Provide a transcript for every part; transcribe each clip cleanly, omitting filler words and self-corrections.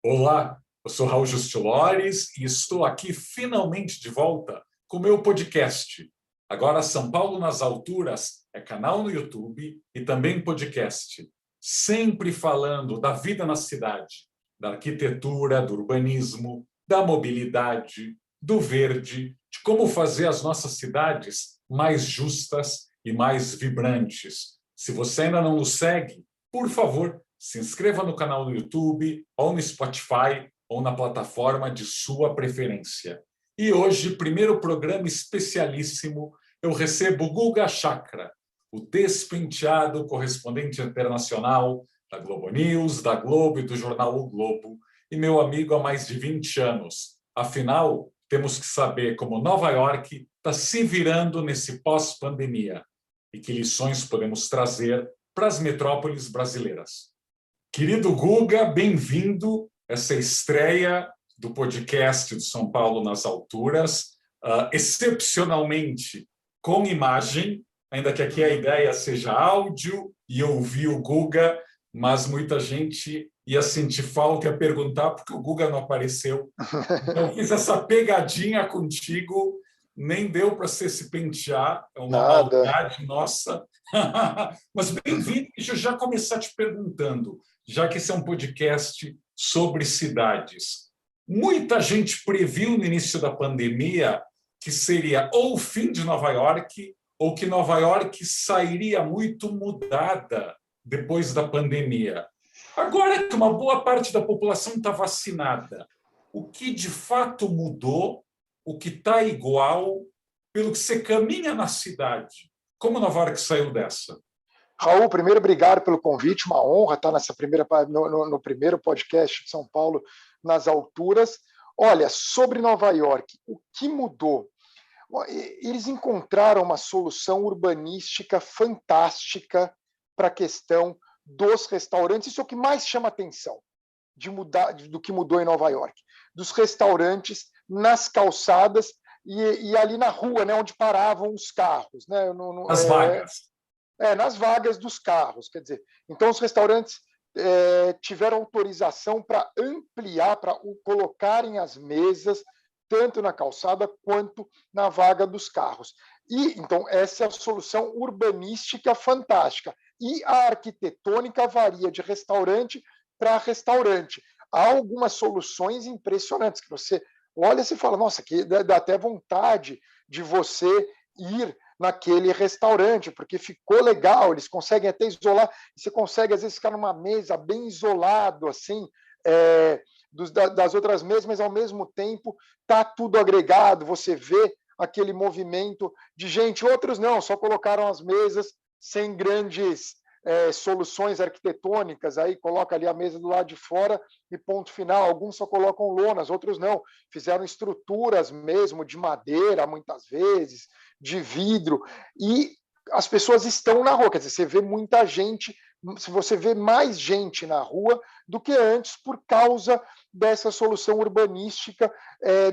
Olá, eu sou Raul Justilores e estou aqui finalmente de volta com o meu podcast. Agora São Paulo nas Alturas é canal no YouTube e também podcast. Sempre falando da vida na cidade, da arquitetura, do urbanismo, da mobilidade, do verde, de como fazer as nossas cidades mais justas e mais vibrantes. Se você ainda não nos segue, por favor, se inscreva no canal no YouTube, ou no Spotify, ou na plataforma de sua preferência. E hoje, primeiro programa especialíssimo, eu recebo Guga Chakra, o despenteado correspondente internacional da Globo News, da Globo e do jornal O Globo, e meu amigo há mais de 20 anos. Afinal, temos que saber como Nova York está se virando nesse pós-pandemia e que lições podemos trazer para as metrópoles brasileiras. Querido Guga, bem-vindo a essa estreia do podcast do São Paulo nas Alturas, excepcionalmente com imagem, ainda que aqui a ideia seja áudio e ouvir o Guga, mas muita gente ia sentir falta e ia perguntar porque o Guga não apareceu. Então, eu fiz essa pegadinha contigo, nem deu para você se pentear, é uma maldade nossa. Mas bem-vindo, deixa eu já começar te perguntando, já que esse é um podcast sobre cidades. Muita gente previu no início da pandemia que seria ou o fim de Nova York, ou que Nova York sairia muito mudada depois da pandemia. Agora que uma boa parte da população está vacinada, o que de fato mudou, o que está igual, pelo que você caminha na cidade? Como Nova York saiu dessa? Raul, primeiro, obrigado pelo convite, uma honra estar no primeiro podcast de São Paulo nas Alturas. Olha, sobre Nova York, o que mudou? Eles encontraram uma solução urbanística fantástica para a questão dos restaurantes. Isso é o que mais chama atenção do que mudou em Nova York. Dos restaurantes nas calçadas e ali na rua, né, onde paravam os carros. Né? As vagas. Nas vagas dos carros, quer dizer. Então, os restaurantes tiveram autorização para ampliar, para colocarem as mesas tanto na calçada quanto na vaga dos carros. E, então, essa é a solução urbanística fantástica. E a arquitetônica varia de restaurante para restaurante. Há algumas soluções impressionantes que você olha e fala, nossa, que dá até vontade de você ir naquele restaurante, porque ficou legal, eles conseguem até isolar, você consegue às vezes ficar numa mesa bem isolado, assim, das outras mesas, mas ao mesmo tempo está tudo agregado, você vê aquele movimento de gente, outros não, só colocaram as mesas sem grandes soluções arquitetônicas, aí coloca ali a mesa do lado de fora e ponto final. Alguns só colocam lonas, outros não. Fizeram estruturas mesmo de madeira, muitas vezes, de vidro, e as pessoas estão na rua. Quer dizer, você vê muita gente, se você vê mais gente na rua do que antes por causa dessa solução urbanística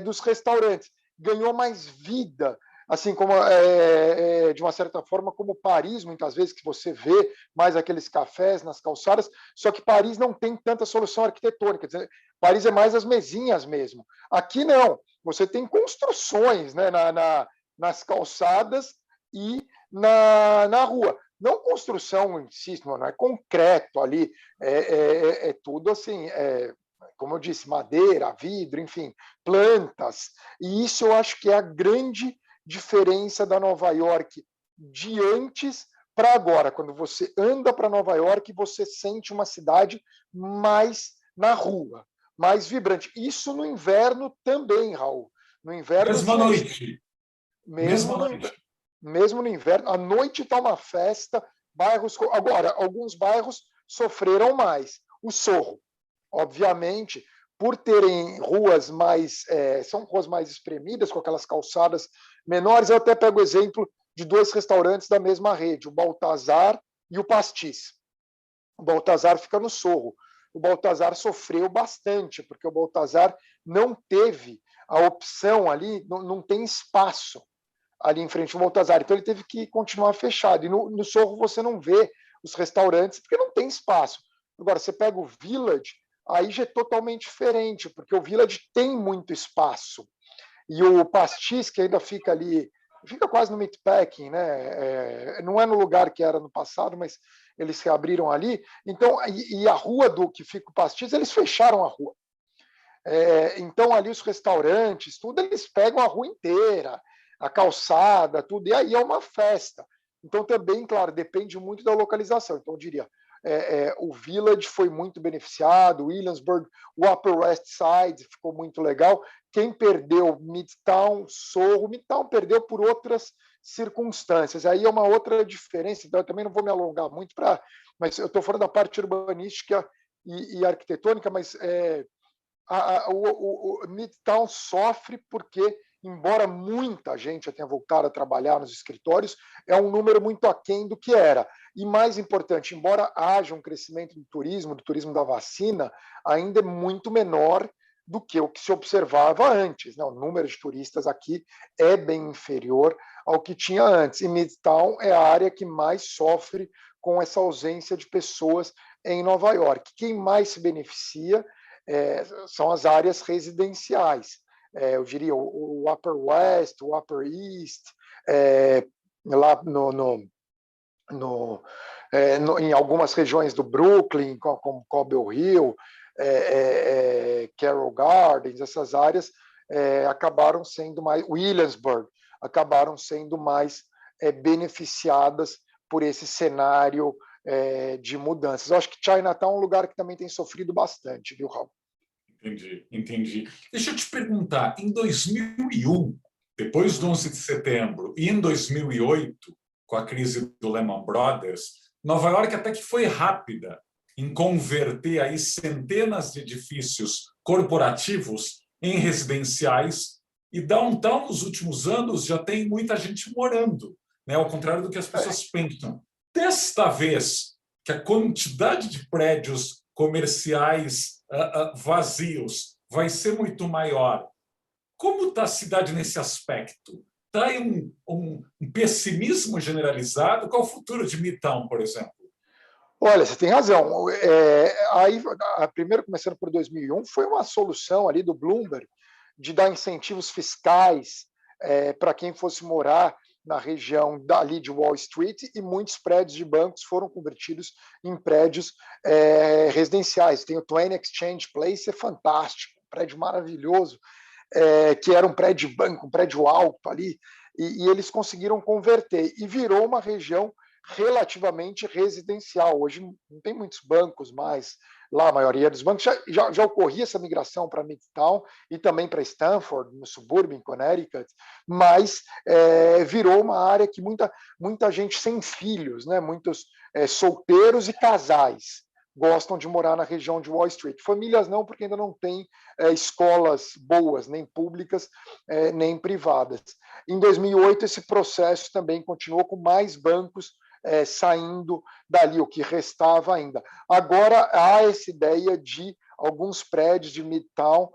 dos restaurantes. Ganhou mais vida, assim como, de uma certa forma, como Paris, muitas vezes, que você vê mais aqueles cafés nas calçadas, só que Paris não tem tanta solução arquitetônica. Paris é mais as mesinhas mesmo. Aqui não, você tem construções, né, nas calçadas e na rua. Não construção, insisto, não é concreto ali, é tudo assim, como eu disse, madeira, vidro, enfim, plantas. E isso eu acho que é a grande diferença da Nova York de antes para agora. Quando você anda para Nova York, você sente uma cidade mais na rua, mais vibrante. Isso no inverno também, Raul. No inverno Mesma noite. Mesmo no inverno, à noite está uma festa. Agora, alguns bairros sofreram mais. O Sorro, obviamente, por terem ruas são ruas mais espremidas, com aquelas calçadas menores. Eu até pego o exemplo de dois restaurantes da mesma rede, o Baltazar e o Pastis. O Baltazar fica no Sorro. O Baltazar sofreu bastante, porque o Baltazar não teve a opção ali, não tem espaço ali em frente ao Baltazar. Então, ele teve que continuar fechado. E no Sorro você não vê os restaurantes, porque não tem espaço. Agora, você pega o Village, aí já é totalmente diferente, porque o Village tem muito espaço. E o Pastis, que ainda fica ali, fica quase no Meatpacking, né? Não é no lugar que era no passado, mas eles reabriram ali. Então, e a rua do que fica o Pastis, eles fecharam a rua. Então, ali os restaurantes, tudo, eles pegam a rua inteira, a calçada, tudo, e aí é uma festa. Então, também, claro, depende muito da localização. Então, eu diria, o Village foi muito beneficiado, Williamsburg, o Upper West Side ficou muito legal. Quem perdeu, Midtown, Soho, Midtown perdeu por outras circunstâncias. Aí é uma outra diferença, então eu também não vou me alongar muito, mas eu estou falando da parte urbanística e arquitetônica, mas o Midtown sofre porque, embora muita gente já tenha voltado a trabalhar nos escritórios, é um número muito aquém do que era. E mais importante, embora haja um crescimento do turismo da vacina, ainda é muito menor do que o que se observava antes. O número de turistas aqui é bem inferior ao que tinha antes. E Midtown é a área que mais sofre com essa ausência de pessoas em Nova York. Quem mais se beneficia são as áreas residenciais. Eu diria o Upper West, o Upper East, lá em algumas regiões do Brooklyn, como Cobble Hill, Carroll Gardens, essas áreas acabaram sendo mais, Williamsburg, acabaram sendo mais beneficiadas por esse cenário de mudanças. Eu acho que Chinatown é um lugar que também tem sofrido bastante, viu, Raul? Entendi. Deixa eu te perguntar, em 2001, depois do 11 de setembro, e em 2008, com a crise do Lehman Brothers, Nova York até que foi rápida em converter aí centenas de edifícios corporativos em residenciais, e downtown, nos últimos anos, já tem muita gente morando, né? Ao contrário do que as pessoas pensam. Desta vez, que a quantidade de prédios comerciais vazios vai ser muito maior, como está a cidade nesse aspecto? Está aí um pessimismo generalizado? Qual é o futuro de Midtown, por exemplo? Olha, você tem razão. Aí, primeiro, começando por 2001, foi uma solução ali do Bloomberg de dar incentivos fiscais para quem fosse morar na região dali de Wall Street, e muitos prédios de bancos foram convertidos em prédios residenciais. Tem o Twain Exchange Place, é fantástico, um prédio maravilhoso, que era um prédio de banco, um prédio alto ali, e eles conseguiram converter, e virou uma região relativamente residencial. Hoje não tem muitos bancos mais lá, a maioria dos bancos. Já ocorria essa migração para Midtown e também para Stanford, no subúrbio, em Connecticut, mas virou uma área que muita gente sem filhos, né? Muitos solteiros e casais gostam de morar na região de Wall Street. Famílias não, porque ainda não tem escolas boas, nem públicas, nem privadas. Em 2008, esse processo também continuou com mais bancos saindo dali, o que restava ainda. Agora, há essa ideia de alguns prédios de Midtown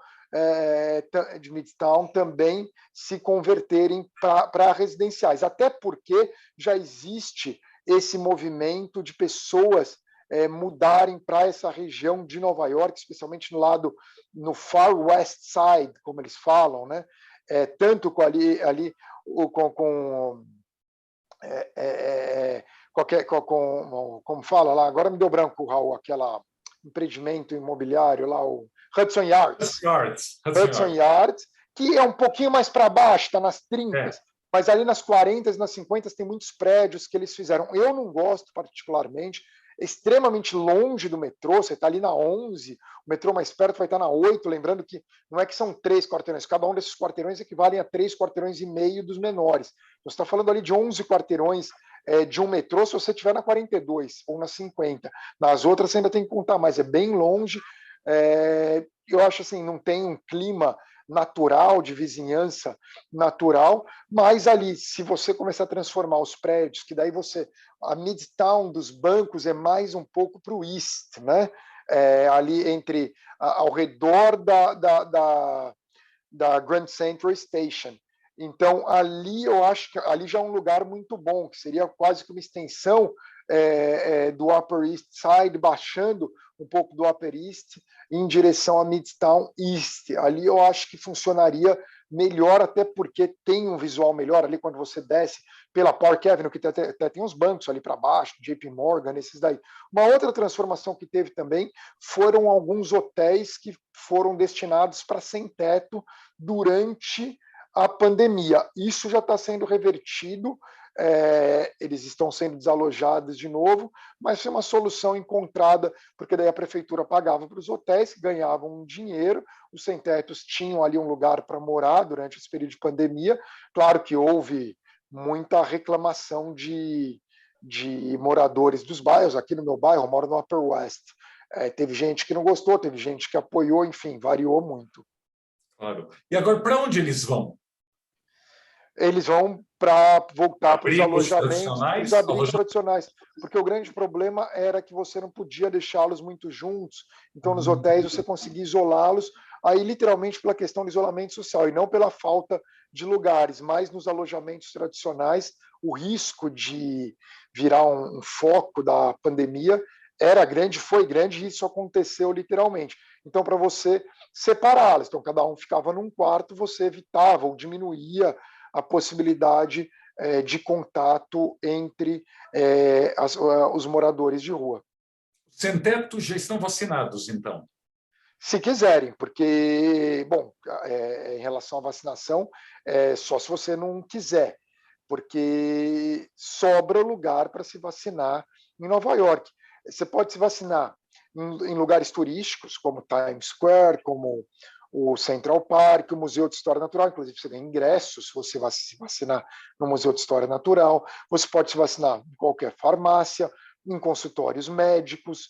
também se converterem para residenciais, até porque já existe esse movimento de pessoas mudarem para essa região de Nova York, especialmente no Far West Side, como eles falam, né? Tanto com como fala lá, agora me deu branco, Raul, aquele empreendimento imobiliário lá, o Hudson Yards. Hudson Yards, que é um pouquinho mais para baixo, está nas 30, mas ali nas 40, nas 50 tem muitos prédios que eles fizeram. Eu não gosto particularmente, extremamente longe do metrô, você está ali na 11, o metrô mais perto vai estar na 8, lembrando que não é que são 3 quarteirões, cada um desses quarteirões equivalem a 3 quarteirões e meio dos menores. Você está falando ali de 11 quarteirões de um metrô se você estiver na 42 ou na 50. Nas outras você ainda tem que contar mais, é bem longe. Eu acho assim, não tem um clima natural, de vizinhança natural, mas ali, se você começar a transformar os prédios, que daí a Midtown dos bancos é mais um pouco para o East, né? Ali ao redor da Grand Central Station. Então, ali eu acho que ali já é um lugar muito bom, que seria quase que uma extensão do Upper East Side, baixando um pouco do Upper East em direção a Midtown East. Ali eu acho que funcionaria melhor, até porque tem um visual melhor ali quando você desce pela Park Avenue, que até tem uns bancos ali para baixo, JP Morgan, esses daí. Uma outra transformação que teve também foram alguns hotéis que foram destinados para sem-teto durante a pandemia. Isso já está sendo revertido, eles estão sendo desalojados de novo, mas foi uma solução encontrada, porque daí a prefeitura pagava para os hotéis, ganhavam um dinheiro, os sem-tetos tinham ali um lugar para morar durante esse período de pandemia. Claro que houve muita reclamação de moradores dos bairros. Aqui no meu bairro, eu moro no Upper West. Teve gente que não gostou, teve gente que apoiou, enfim, variou muito. Claro. E agora, para onde eles vão? Eles vão para voltar para os Abrigos alojamentos, para os tradicionais? abrigos tradicionais, porque o grande problema era que você não podia deixá-los muito juntos, então nos hotéis você conseguia isolá-los, aí literalmente pela questão do isolamento social, e não pela falta de lugares, mas nos alojamentos tradicionais, o risco de virar um foco da pandemia era grande, foi grande, e isso aconteceu literalmente. Então, para você separá-los, então cada um ficava num quarto, você evitava ou diminuía a possibilidade de contato entre os moradores de rua. Sem-teto já estão vacinados, então? Se quiserem, porque, bom, em relação à vacinação, só se você não quiser, porque sobra lugar para se vacinar em Nova York. Você pode se vacinar em lugares turísticos, como Times Square, como o Central Park, o Museu de História Natural, inclusive você ganha ingressos se você vai se vacinar no Museu de História Natural, você pode se vacinar em qualquer farmácia, em consultórios médicos,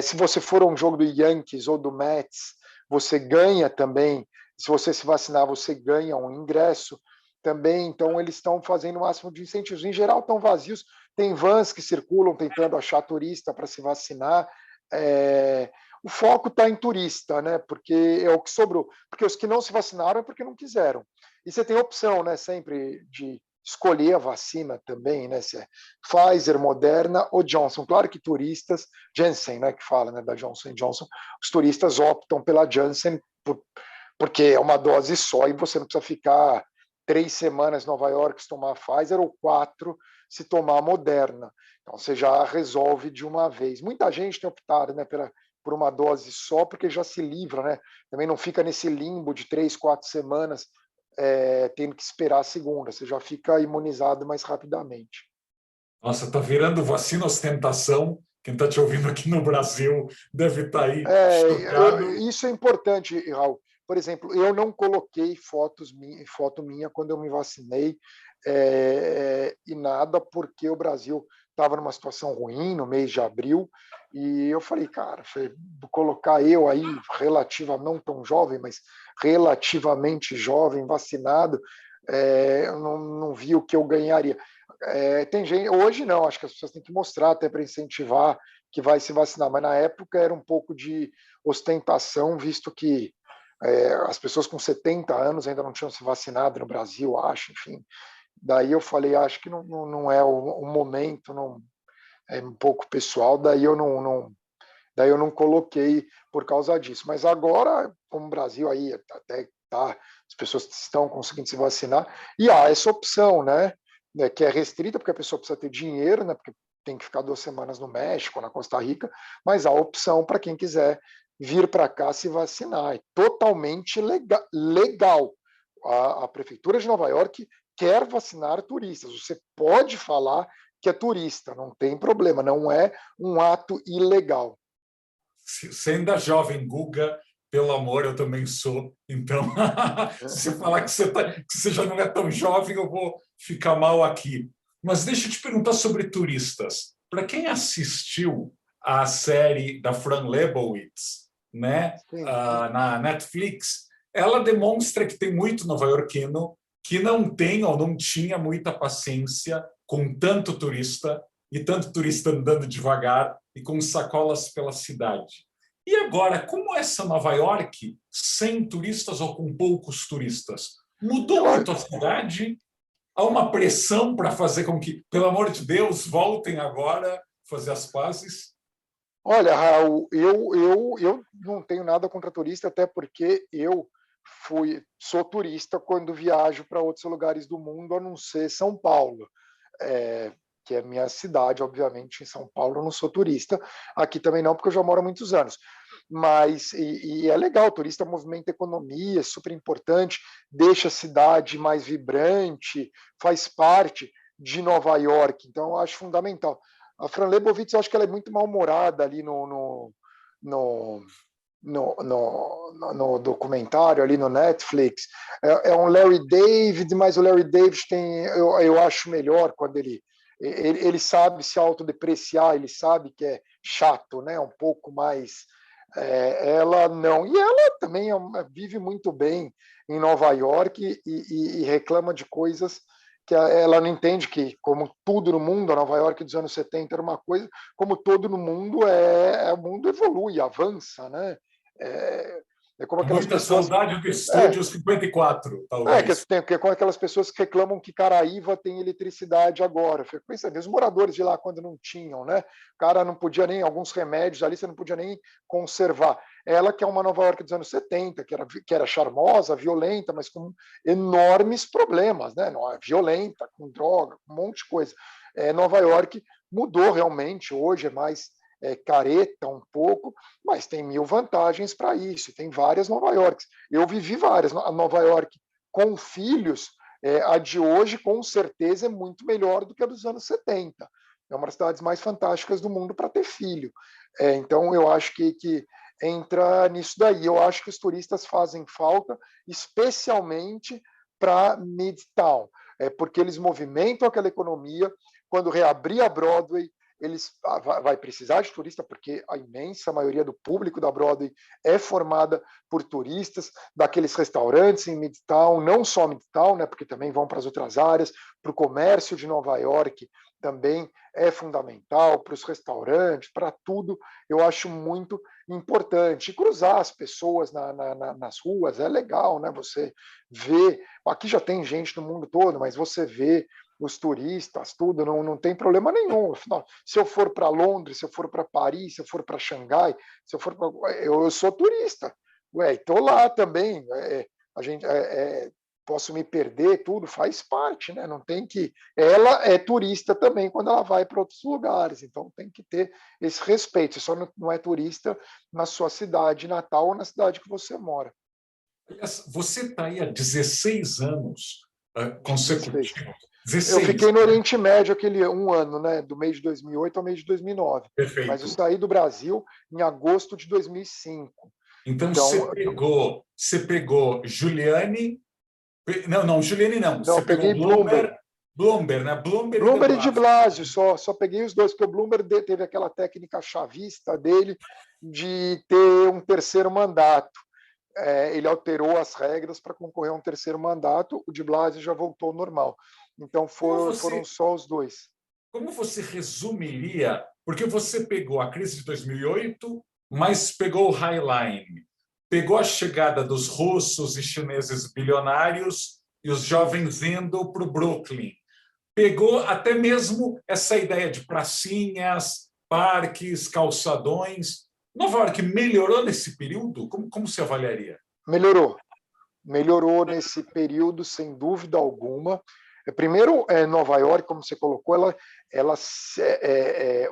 se você for a um jogo do Yankees ou do Mets, você ganha também, se você se vacinar, você ganha um ingresso também, então eles estão fazendo o máximo de incentivos. Em geral estão vazios, tem vans que circulam tentando achar turista para se vacinar, o foco está em turista, né? Porque é o que sobrou. Porque os que não se vacinaram é porque não quiseram. E você tem a opção, né? Sempre de escolher a vacina também, né? Se é Pfizer, Moderna ou Johnson. Claro que turistas, Janssen, né? Que fala, né? Da Johnson Johnson. Os turistas optam pela Janssen porque é uma dose só e você não precisa ficar 3 semanas em Nova York se tomar Pfizer ou 4 se tomar Moderna. Então você já resolve de uma vez. Muita gente tem optado, né? Por uma dose só, porque já se livra, né? Também não fica nesse limbo de 3, 4 semanas tendo que esperar a segunda, você já fica imunizado mais rapidamente. Nossa, está virando vacina ostentação. Quem está te ouvindo aqui no Brasil deve estar aí chocado. Isso é importante, Raul. Por exemplo, eu não coloquei foto minha quando eu me vacinei e nada, porque o Brasil estava numa situação ruim no mês de abril, e eu falei, cara, vou colocar eu aí, relativamente, não tão jovem, mas relativamente jovem, vacinado, eu não vi o que eu ganharia. Tem gente, hoje não, acho que as pessoas têm que mostrar até para incentivar que vai se vacinar, mas na época era um pouco de ostentação, visto que as pessoas com 70 anos ainda não tinham se vacinado no Brasil, acho, enfim. Daí eu falei, acho que não é o momento, não, é um pouco pessoal, daí eu não coloquei por causa disso. Mas agora, como o Brasil aí até tá, as pessoas estão conseguindo se vacinar, e há essa opção, né, que é restrita, porque a pessoa precisa ter dinheiro, né, porque tem que ficar 2 semanas no México, na Costa Rica, mas há opção para quem quiser vir para cá se vacinar. É totalmente legal. A Prefeitura de Nova York quer vacinar turistas. Você pode falar que é turista, não tem problema, não é um ato ilegal. Você ainda é jovem, Guga, pelo amor, eu também sou. Então, se você falar que você já não é tão jovem, eu vou ficar mal aqui. Mas deixa eu te perguntar sobre turistas. Para quem assistiu a série da Fran Lebowitz, né, na Netflix, ela demonstra que tem muito nova-iorquino que não tem ou não tinha muita paciência com tanto turista, e tanto turista andando devagar e com sacolas pela cidade. E agora, como é essa Nova York sem turistas ou com poucos turistas? Mudou muito a cidade? Há uma pressão para fazer com que, pelo amor de Deus, voltem agora fazer as pazes? Olha, Raul, eu não tenho nada contra turista, até porque eu sou turista quando viajo para outros lugares do mundo, a não ser São Paulo, é, que é minha cidade, obviamente, em São Paulo eu não sou turista, aqui também não, porque eu já moro há muitos anos. Mas, e é legal, o turista movimenta a economia, é super importante, deixa a cidade mais vibrante, faz parte de Nova York, então eu acho fundamental. A Fran Lebowitz, eu acho que ela é muito mal-humorada ali no, no documentário, ali no Netflix. É um Larry David, mas o Larry David tem, eu acho melhor quando ele sabe se autodepreciar, ele sabe que é chato, né? Um pouco mais. Ela não. E ela também vive muito bem em Nova York e reclama de coisas que ela não entende que, como tudo no mundo, a Nova York dos anos 70 era uma coisa, como todo no mundo, o mundo evolui, avança, né? É, é como aquelas Muita pessoas. saudade do Estúdio 54, talvez. Que é com aquelas pessoas que reclamam que Caraíva tem eletricidade agora. Eu fico pensando, os moradores de lá quando não tinham, né? O cara não podia nem, alguns remédios ali, você não podia nem conservar. Ela que é uma Nova York dos anos 70, que era charmosa, violenta, mas com enormes problemas, né? Não, violenta, com droga, com um monte de coisa. Nova York mudou realmente, hoje é mais careta um pouco, mas tem mil vantagens para isso, tem várias Nova Yorks. Eu vivi várias. A Nova York com filhos, a de hoje, com certeza, é muito melhor do que a dos anos 70. É uma das cidades mais fantásticas do mundo para ter filho. Então, eu acho que entra nisso daí. Eu acho que os turistas fazem falta, especialmente para Midtown, porque eles movimentam aquela economia. Quando reabrir a Broadway, vai precisar de turista, porque a imensa maioria do público da Broadway é formada por turistas daqueles restaurantes em Midtown, não só Midtown, né, porque também vão para as outras áreas, para o comércio de Nova York também é fundamental, para os restaurantes, para tudo, eu acho muito importante. E cruzar as pessoas nas ruas é legal, né? Você vê, aqui já tem gente no mundo todo, mas você vê os turistas, tudo, não tem problema nenhum. Afinal, se eu for para Londres, se eu for para Paris, se eu for para Xangai, se eu for para. Eu sou turista. Ué, estou lá também. A gente, posso me perder, tudo faz parte, né? Não tem que. Ela é turista também quando ela vai para outros lugares, então tem que ter esse respeito. Você só não é turista na sua cidade natal ou na cidade que você mora. Você está aí há 16 anos consecutivos. Eu 16, fiquei no né? Oriente Médio aquele um ano, né, do mês de 2008 ao mês de 2009. Mas eu Perfeito. saí do Brasil em agosto de 2005. Então, Então, você pegou Giuliani. Não, Giuliani não. não, Você eu pegou peguei Bloomberg. Bloomberg, né? Bloomberg e de Bloomberg e de Blasio. Blasio, só peguei os dois, porque o Bloomberg teve aquela técnica chavista dele de ter um terceiro mandato. Ele alterou as regras para concorrer a um terceiro mandato, o de Blasio já voltou ao normal. Então foram só os dois. Como você resumiria? Porque você pegou a crise de 2008, mas pegou o Highline, pegou a chegada dos russos e chineses bilionários e os jovens indo para o Brooklyn. Pegou até mesmo essa ideia de pracinhas, parques, calçadões. Nova York melhorou nesse período? Como se avaliaria? Melhorou nesse período, sem dúvida alguma. Primeiro, Nova York, como você colocou,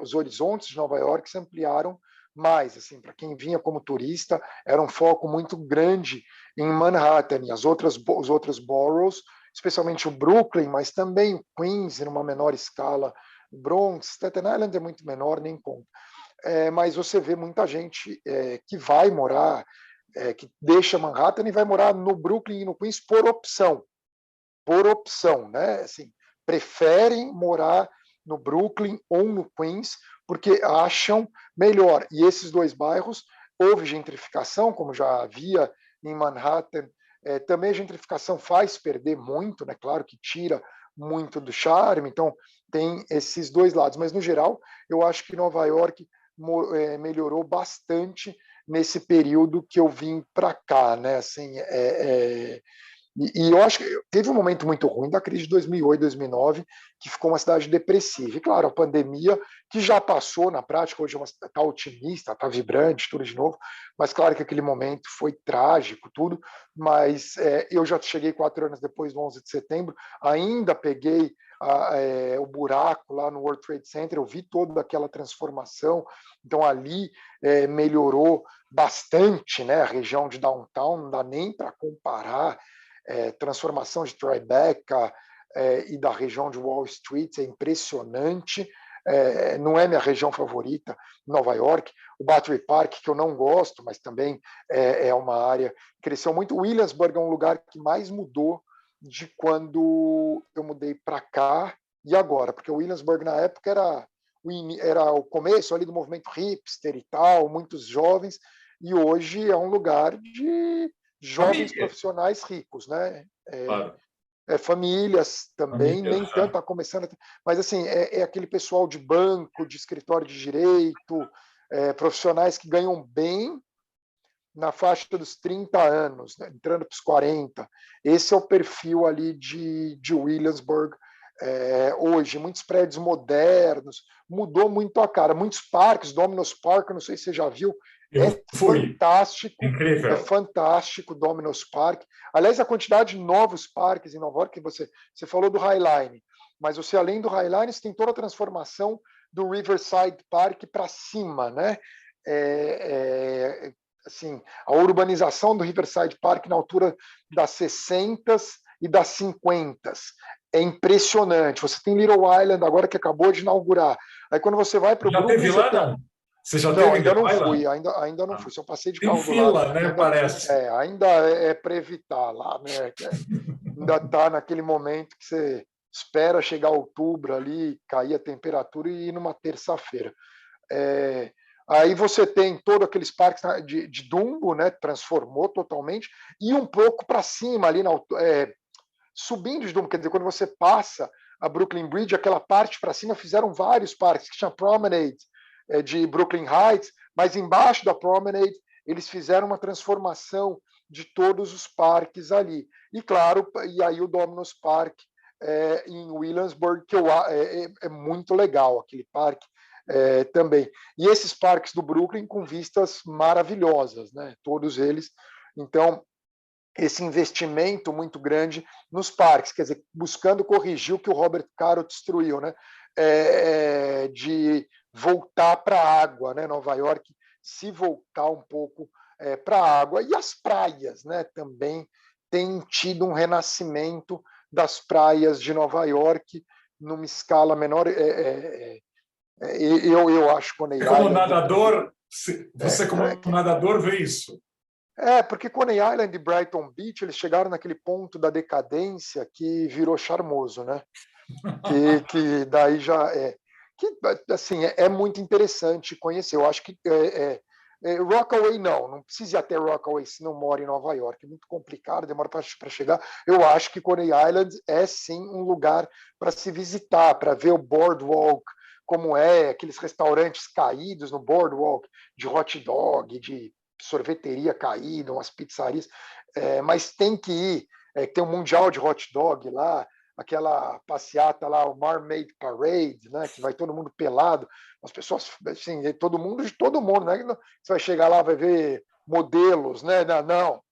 os horizontes de Nova York se ampliaram mais. Assim, para quem vinha como turista, era um foco muito grande em Manhattan e os outros boroughs, especialmente o Brooklyn, mas também o Queens, em uma menor escala, o Bronx, Staten Island é muito menor, nem conta. Mas você vê muita gente que vai morar, que deixa Manhattan e vai morar no Brooklyn e no Queens por opção, né? Assim, preferem morar no Brooklyn ou no Queens porque acham melhor. E esses dois bairros houve gentrificação, como já havia em Manhattan. Também a gentrificação faz perder muito, né? Claro que tira muito do charme. Então tem esses dois lados. Mas no geral, eu acho que Nova York melhorou bastante nesse período que eu vim para cá, né? Assim, E eu acho que teve um momento muito ruim da crise de 2008, 2009, que ficou uma cidade depressiva. E, claro, a pandemia, que já passou na prática, hoje está otimista, está vibrante, tudo de novo, mas claro que aquele momento foi trágico, tudo, mas eu já cheguei 4 anos depois do 11 de setembro, ainda peguei o buraco lá no World Trade Center, eu vi toda aquela transformação, então ali melhorou bastante, né, a região de downtown, não dá nem para comparar, transformação de Tribeca e da região de Wall Street é impressionante. Não é minha região favorita, Nova York. O Battery Park, que eu não gosto, mas também é uma área que cresceu muito. Williamsburg é um lugar que mais mudou de quando eu mudei para cá e agora, porque o Williamsburg na época era o começo ali do movimento hipster e tal, muitos jovens, e hoje é um lugar de jovens Família. Profissionais ricos, né? Claro. Famílias também, Família, nem tanto, está começando, mas assim, aquele pessoal de banco, de escritório de direito, profissionais que ganham bem na faixa dos 30 anos, né? Entrando para os 40. Esse é o perfil ali de Williamsburg hoje. Muitos prédios modernos, mudou muito a cara. Muitos parques, Domino's Park, não sei se você já viu, eu fui. é Incrível. fantástico Domino's Park. Aliás, a quantidade de novos parques em Nova York, que você falou do Highline, mas você, além do Highline, você tem toda a transformação do Riverside Park para cima, né? Assim, a urbanização do Riverside Park na altura das 60 e das 50 é impressionante. Você tem Little Island agora que acabou de inaugurar. Aí quando você vai para o Já Brooklyn, teve você lá, tem... não? Você já Não, teve em ainda não Little fui, Island? ainda não Ah. fui. Só passei de Tem carro do lado. fila, né? Parece. Ainda para evitar lá, né? Ainda está naquele momento que você espera chegar outubro ali, cair a temperatura e ir numa terça-feira. Aí você tem todos aqueles parques de Dumbo, né? Transformou totalmente, e um pouco para cima ali subindo de Dumbo, quer dizer, quando você passa a Brooklyn Bridge, aquela parte para cima, fizeram vários parques, que tinha Promenade de Brooklyn Heights, mas embaixo da Promenade eles fizeram uma transformação de todos os parques ali. E claro, e aí o Domino's Park em Williamsburg, que é muito legal, aquele parque também. E esses parques do Brooklyn com vistas maravilhosas, né? Todos eles. Então, esse investimento muito grande nos parques, quer dizer, buscando corrigir o que o Robert Caro destruiu, né? De voltar para a água, né? Nova York se voltar um pouco para a água. E as praias, né? Também tem tido um renascimento das praias de Nova York numa escala menor. Eu acho Coney Como Island nadador, você como nadador vê isso. Porque Coney Island e Brighton Beach eles chegaram naquele ponto da decadência que virou charmoso, né? Que daí já que assim é muito interessante conhecer. Eu acho que Rockaway não precisa ir até Rockaway se não mora em Nova York, é muito complicado, demora para chegar. Eu acho que Coney Island é sim um lugar para se visitar, para ver o boardwalk, como aqueles restaurantes caídos no boardwalk, de hot dog, de sorveteria caída, umas pizzarias, mas tem que ir, tem um mundial de hot dog lá, aquela passeata lá, o Mermaid Parade, né, que vai todo mundo pelado, as pessoas, assim, todo mundo, né, você vai chegar lá, vai ver modelos, né, não,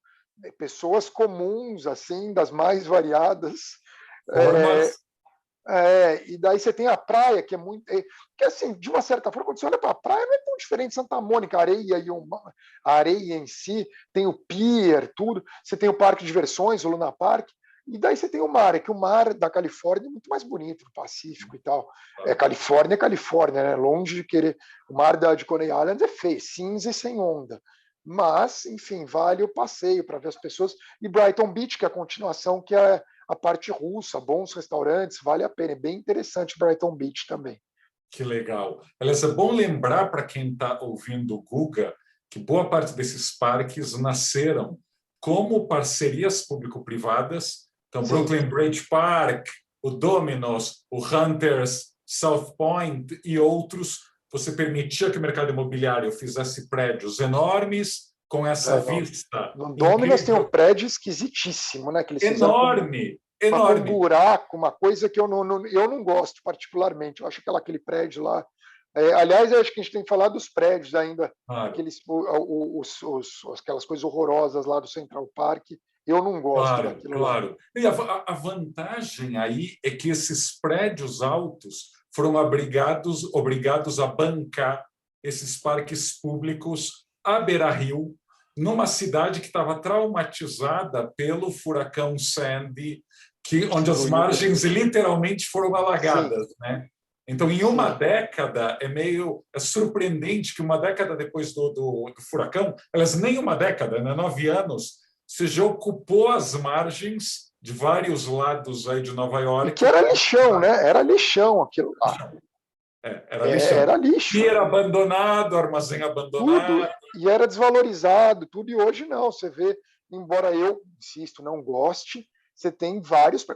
pessoas comuns, assim, das mais variadas, Formas. e daí você tem a praia, que é muito. Que assim, de uma certa forma, quando você olha para a praia, não é tão diferente de Santa Mônica, a areia em si, tem o pier, tudo. Você tem o parque de diversões, o Luna Park, e daí você tem o mar, que o mar da Califórnia é muito mais bonito, do Pacífico e tal. Califórnia, né? Longe de querer. O mar de Coney Island é feio, cinza e sem onda. Mas, enfim, vale o passeio para ver as pessoas. E Brighton Beach, que é a continuação, que é a parte russa, bons restaurantes, vale a pena. É bem interessante Brighton Beach também. Que legal. Aliás, é bom lembrar para quem está ouvindo o Guga que boa parte desses parques nasceram como parcerias público-privadas. Então, Sim. Brooklyn Bridge Park, o Domino's, o Hunters, South Point e outros, você permitia que o mercado imobiliário fizesse prédios enormes, com essa vista no Dominos tem um incrível, prédio esquisitíssimo, né? Que eles fizeram enorme, com um enorme. buraco, uma coisa que eu não gosto particularmente. Eu acho aquele prédio lá. Aliás, eu acho que a gente tem que falar dos prédios ainda, Claro, aquelas coisas horrorosas lá do Central Park. Eu não gosto claro, daquilo lá. claro. E a vantagem aí é que esses prédios altos foram obrigados a bancar esses parques públicos à beira-rio, numa cidade que estava traumatizada pelo furacão Sandy, onde as Destruiu. margens literalmente foram Sim, alagadas, né? Então, em uma sim. década, é surpreendente que uma década depois do furacão, aliás, nem uma década, né, 9 anos, você já ocupou as margens de vários lados aí de Nova E que York. era lixão, né? Era lixão aquilo lá. Era lixão. Era lixo. Pier abandonado, armazém Tudo. abandonado. E era desvalorizado, tudo. E hoje não. Você vê, embora eu, insisto, não goste, você tem vários.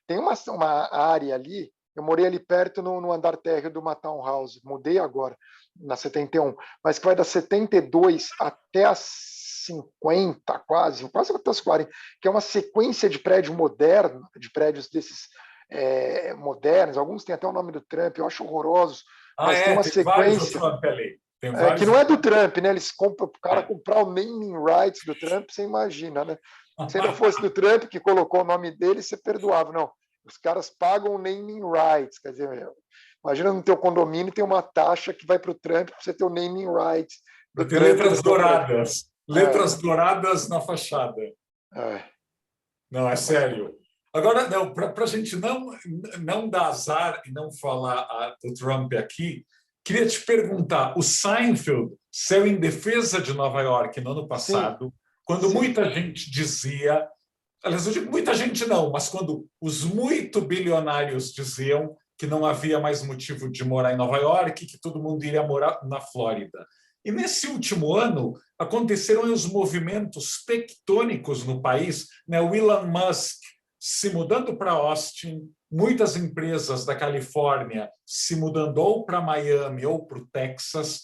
Tem uma área ali. Eu morei ali perto no andar térreo de uma townhouse. Mudei agora, na 71. Mas que vai das 72 até as 50, quase até as 40. Que é uma sequência de prédio moderno, de prédios desses modernos. Alguns têm até o nome do Trump. Eu acho horrorosos. Mas tem uma Tem vários do sequência Trump ali. Tem que vários não do é do Trump. Trump, né? Eles compram o cara comprar o naming rights do Trump, você imagina, né? Se ainda fosse do Trump que colocou o nome dele, você perdoava. Não, os caras pagam o naming rights, quer dizer, imagina no teu condomínio tem uma taxa que vai para o Trump para você ter o naming rights do Tem Trump no letras teu prédio. douradas. É, Letras douradas na fachada. é, Não, é mas, sério. Agora, não, para a gente não dar azar e não falar do Trump aqui, queria te perguntar: o Seinfeld saiu em defesa de Nova York no ano sim, passado, quando sim. muita gente dizia, aliás, eu digo muita gente não, mas quando os muito bilionários diziam que não havia mais motivo de morar em Nova York, que todo mundo iria morar na Flórida. E nesse último ano aconteceram os movimentos tectônicos no país, né? O Elon Musk se mudando para Austin, muitas empresas da Califórnia se mudando ou para Miami ou para o Texas.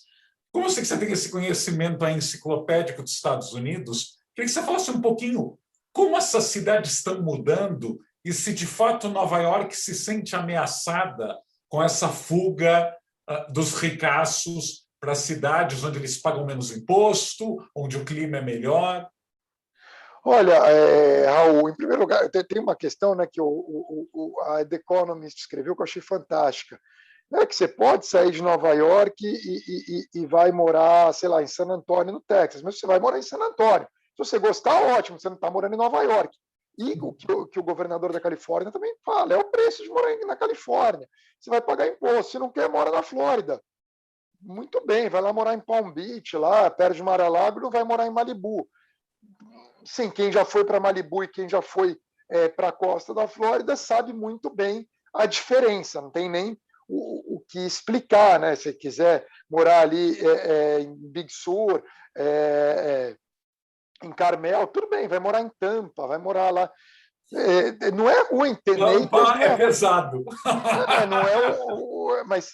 Como eu sei que você tem esse conhecimento aí enciclopédico dos Estados Unidos, queria que você falasse um pouquinho como essas cidades estão mudando e se de fato Nova York se sente ameaçada com essa fuga dos ricaços para cidades onde eles pagam menos imposto, onde o clima é melhor. Olha, Raul, em primeiro lugar, tem uma questão, né, que a The Economist escreveu que eu achei fantástica. É que você pode sair de Nova York e vai morar, sei lá, em San Antônio, no Texas, mas você vai morar em San Antônio. Se você gostar, ótimo, você não está morando em Nova York. E que o governador da Califórnia também fala, é o preço de morar na Califórnia. Você vai pagar imposto, se não quer, mora na Flórida. Muito bem, vai lá morar em Palm Beach, lá perto de Mar-a-Lago, não vai morar em Malibu. Sim, quem já foi para Malibu e quem já foi para a costa da Flórida sabe muito bem a diferença, não tem nem o que explicar, né? Se quiser morar ali em Big Sur, em Carmel, tudo bem, vai morar em Tampa, vai morar lá. Não é ruim, ter Naples Tampa não é é ruim. pesado. Não é mas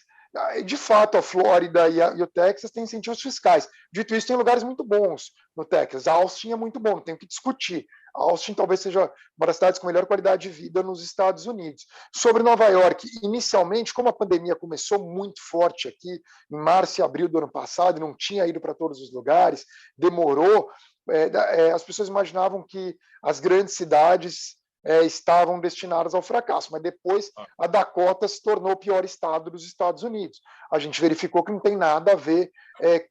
de fato a Flórida e o Texas têm incentivos fiscais. Dito isso, tem lugares muito bons no Texas. Austin é muito bom, não tem o que discutir. Austin talvez seja uma das cidades com melhor qualidade de vida nos Estados Unidos. Sobre Nova York, inicialmente, como a pandemia começou muito forte aqui, em março e abril do ano passado, e não tinha ido para todos os lugares, demorou, as pessoas imaginavam que as grandes cidades estavam destinadas ao fracasso, mas depois a Dakota se tornou o pior estado dos Estados Unidos. A gente verificou que não tem nada a ver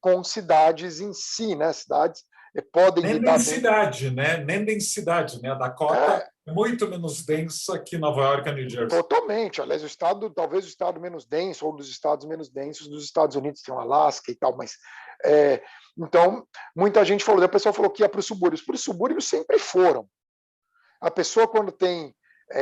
com cidades em si, né? Cidades podem Nem lidar bem. densidade, né? Nem densidade, né? A Dakota é muito menos densa que Nova York e New Jersey. Totalmente. Aliás, talvez o estado menos denso, ou dos estados menos densos dos Estados Unidos, tem o Alasca e tal, mas então muita gente falou, a pessoa falou que ia para os subúrbios. Para os subúrbios sempre foram. A pessoa, quando tem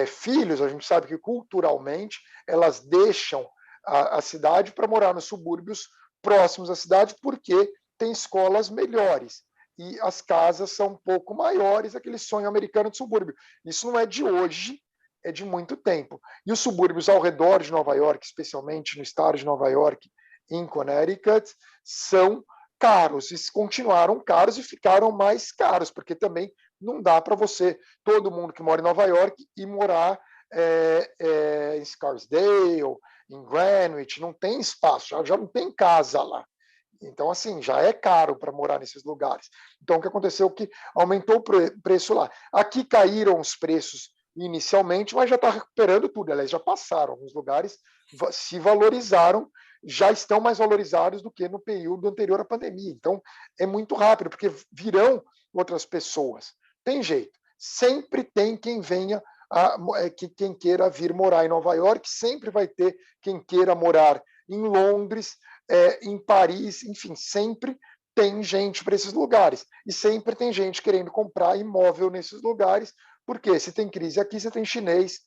filhos, a gente sabe que culturalmente elas deixam a cidade para morar nos subúrbios próximos à cidade, porque tem escolas melhores e as casas são um pouco maiores, aquele sonho americano de subúrbio. Isso não é de hoje, é de muito tempo. E os subúrbios ao redor de Nova York, especialmente no estado de Nova York, em Connecticut, são caros, e continuaram caros e ficaram mais caros, porque também não dá para você, todo mundo que mora em Nova York, ir morar em Scarsdale, em Greenwich, não tem espaço, já não tem casa lá. Então, assim, já é caro para morar nesses lugares. Então, o que aconteceu é que aumentou o preço lá. Aqui caíram os preços inicialmente, mas já está recuperando tudo. Aliás, já passaram. Alguns lugares se valorizaram, já estão mais valorizados do que no período anterior à pandemia. Então, é muito rápido, porque virão outras pessoas. Tem jeito. Sempre tem quem venha, quem queira vir morar em Nova York, sempre vai ter quem queira morar em Londres, em Paris, enfim, sempre tem gente para esses lugares. E sempre tem gente querendo comprar imóvel nesses lugares, porque se tem crise aqui, você tem chinês,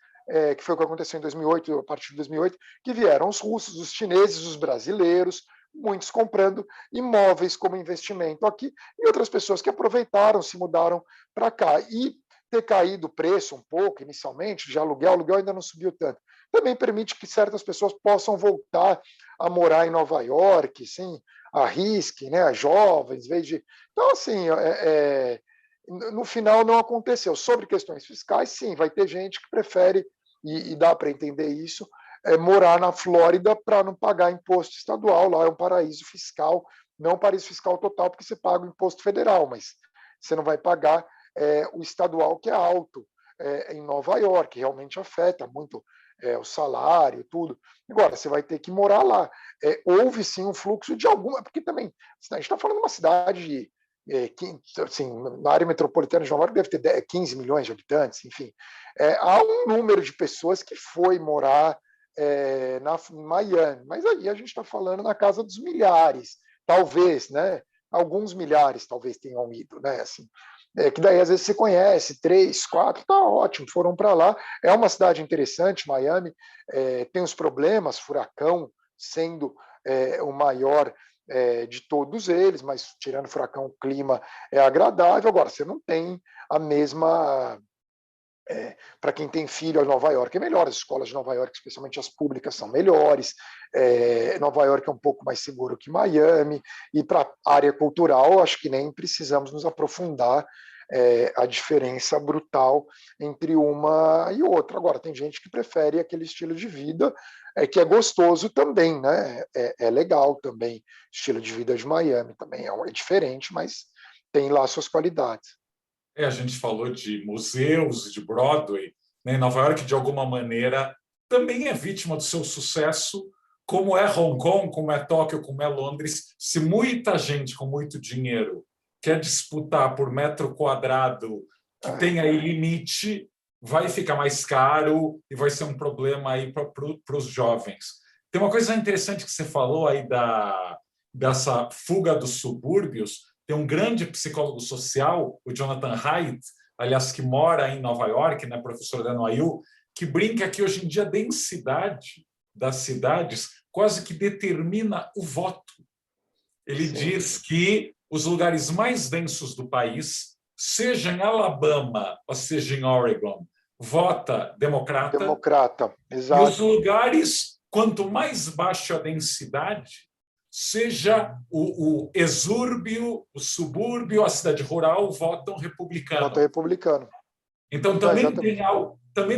que foi o que aconteceu em 2008, a partir de 2008, que vieram os russos, os chineses, os brasileiros, muitos comprando imóveis como investimento aqui, e outras pessoas que aproveitaram, se mudaram para cá. E ter caído o preço um pouco inicialmente de aluguel, o aluguel ainda não subiu tanto. Também permite que certas pessoas possam voltar a morar em Nova York, sim, arrisquem, né, jovens, em vez de. Então, assim, no final não aconteceu. Sobre questões fiscais, sim, vai ter gente que prefere, e dá para entender isso, morar na Flórida para não pagar imposto estadual. Lá é um paraíso fiscal, não um paraíso fiscal total, porque você paga o imposto federal, mas você não vai pagar o estadual, que é alto em Nova York, realmente afeta muito o salário, tudo. Agora, você vai ter que morar lá. Houve sim um fluxo de alguma, porque também a gente está falando de uma cidade assim, na área metropolitana de Nova York deve ter 15 milhões de habitantes, enfim. Há um número de pessoas que foi morar em Miami, mas aí a gente está falando na casa dos milhares, talvez, né? Alguns milhares talvez tenham ido, né? Assim, que daí às vezes você conhece, 3, 4, tá ótimo, foram para lá. É uma cidade interessante, Miami, tem os problemas, furacão sendo o maior de todos eles, mas tirando o furacão, o clima é agradável. Agora, você não tem a mesma. Para quem tem filho, Nova York é melhor, as escolas de Nova York, especialmente as públicas, são melhores. Nova York é um pouco mais seguro que Miami, e para a área cultural, acho que nem precisamos nos aprofundar a diferença brutal entre uma e outra. Agora, tem gente que prefere aquele estilo de vida que é gostoso também, né? É legal também, estilo de vida de Miami também é diferente, mas tem lá suas qualidades. A gente falou de museus, de Broadway, né? Em Nova York, de alguma maneira, também é vítima do seu sucesso, como é Hong Kong, como é Tóquio, como é Londres. Se muita gente com muito dinheiro quer disputar por metro quadrado que tem aí limite, vai ficar mais caro e vai ser um problema aí para os jovens. Tem uma coisa interessante que você falou aí dessa fuga dos subúrbios. Tem um grande psicólogo social, o Jonathan Haidt, aliás, que mora em Nova York, né, professor da NYU, que brinca que hoje em dia a densidade das cidades quase que determina o voto. Ele diz que os lugares mais densos do país, seja em Alabama ou seja em Oregon, vota democrata. Democrata, exato. E os lugares, quanto mais baixa a densidade, seja o exúrbio, o subúrbio, a cidade rural, votam republicano. Votam republicano. Então, também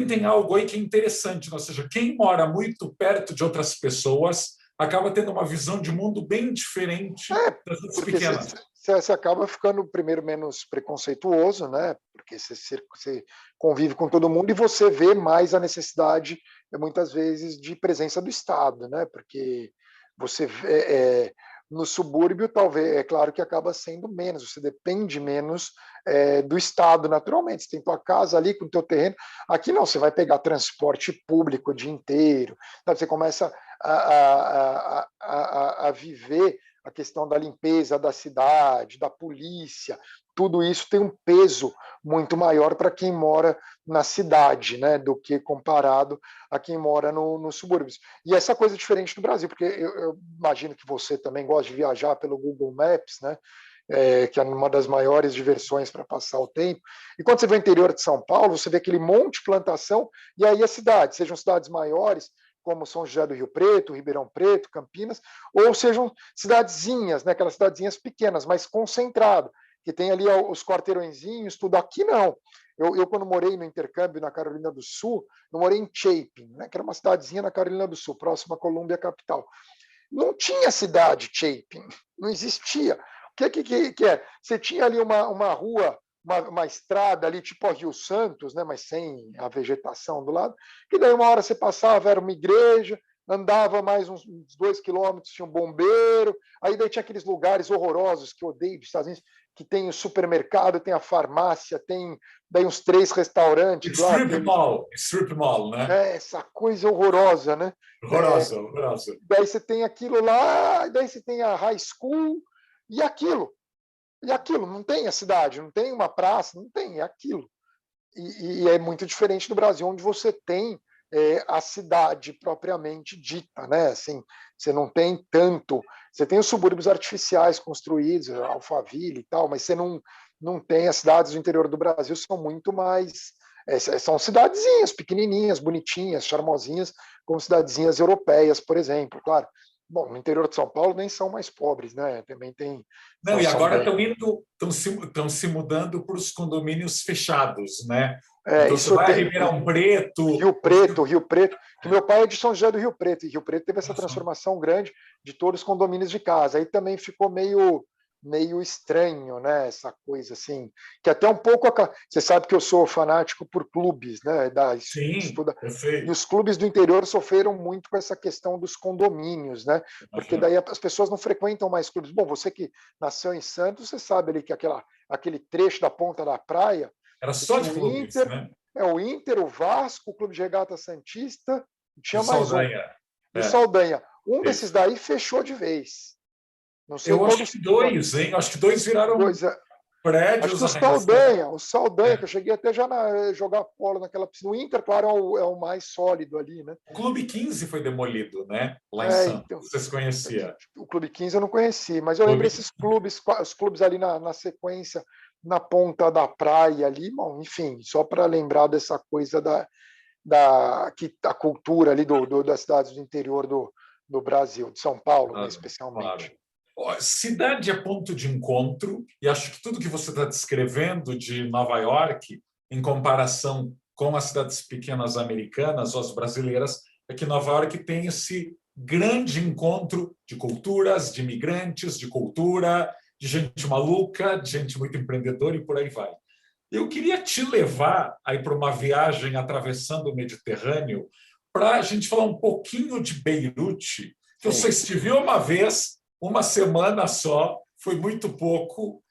tem algo aí que é interessante, ou seja, quem mora muito perto de outras pessoas acaba tendo uma visão de mundo bem diferente das pequenas. Você acaba ficando, primeiro, menos preconceituoso, né? Porque você convive com todo mundo e você vê mais a necessidade, muitas vezes, de presença do Estado, né? Porque você vê, no subúrbio, talvez, é claro que acaba sendo menos, você depende menos do Estado, naturalmente. Você tem tua casa ali com o teu terreno. Aqui não, você vai pegar transporte público o dia inteiro, sabe? Você começa a viver a questão da limpeza da cidade, da polícia, tudo isso tem um peso muito maior para quem mora na cidade, né, do que comparado a quem mora nos subúrbios. E essa coisa é diferente do Brasil, porque eu imagino que você também gosta de viajar pelo Google Maps, né, que é uma das maiores diversões para passar o tempo. E quando você vê o interior de São Paulo, você vê aquele monte de plantação, e aí as cidades, sejam cidades maiores, como São José do Rio Preto, Ribeirão Preto, Campinas, ou sejam cidadezinhas, né, aquelas cidadezinhas pequenas, mas concentrado, que tem ali os quarteirõezinhos, tudo. Aqui não. Eu, quando morei no intercâmbio na Carolina do Sul, eu morei em Chapin, né, que era uma cidadezinha na Carolina do Sul, próxima à Colômbia capital. Não tinha cidade Chapin, não existia. O que é? Você tinha ali uma rua, uma estrada ali, tipo a Rio Santos, né, mas sem a vegetação do lado, que daí uma hora você passava, era uma igreja, andava mais uns 2 quilômetros, tinha um bombeiro, aí daí tinha aqueles lugares horrorosos que eu odeio dos Estados Unidos, que tem o supermercado, tem a farmácia, tem daí uns 3 restaurantes lá. Strip mall, né? Essa coisa horrorosa, né? Horrorosa, horrorosa. Daí você tem aquilo lá, daí você tem a high school e aquilo. E aquilo, não tem a cidade, não tem uma praça, não tem, é aquilo. E é muito diferente do Brasil, onde você tem a cidade propriamente dita, né? Assim, você não tem tanto. Você tem os subúrbios artificiais construídos, Alphaville e tal, mas você não tem as cidades do interior do Brasil, são muito mais. São cidadezinhas pequenininhas, bonitinhas, charmosinhas, como cidadezinhas europeias, por exemplo, claro. Bom, no interior de São Paulo nem são mais pobres, né? Também tem. Não, e agora estão se mudando para os condomínios fechados, né? Então você vai a Ribeirão Preto. Rio Preto, que meu pai é de São José do Rio Preto, e Rio Preto teve essa transformação grande de todos os condomínios de casa. Aí também ficou meio estranho, né? Essa coisa assim, que até um pouco. Você sabe que eu sou fanático por clubes, né? Sim, e os clubes do interior sofreram muito com essa questão dos condomínios, né? Porque daí as pessoas não frequentam mais clubes. Bom, você que nasceu em Santos, você sabe ali que aquele trecho da ponta da praia era só de clubes, né? O Inter, o Vasco, o Clube de Regata Santista, tinha mais Saldanha. E o Saldanha. Desses daí fechou de vez. Não sei eu acho que dois, hein? Acho que dois viraram prédios. Acho que o Saldanha, que eu cheguei até já a jogar polo naquela piscina. O Inter, claro, é o mais sólido ali, né? O Clube 15 foi demolido, né? Lá em Santos. Então, você se conhecia? O Clube 15 eu não conheci, mas eu lembro esses clubes, os clubes ali na sequência, na ponta da praia ali, bom, enfim, só para lembrar dessa coisa da cultura ali das cidades do interior do Brasil, de São Paulo, né, especialmente. Claro. Cidade é ponto de encontro, e acho que tudo que você está descrevendo de Nova York, em comparação com as cidades pequenas americanas ou as brasileiras, é que Nova York tem esse grande encontro de culturas, de imigrantes, de cultura, de gente maluca, de gente muito empreendedora e por aí vai. Eu queria te levar aí para uma viagem atravessando o Mediterrâneo para a gente falar um pouquinho de Beirute, que eu só estive uma vez, uma semana só, foi muito pouco,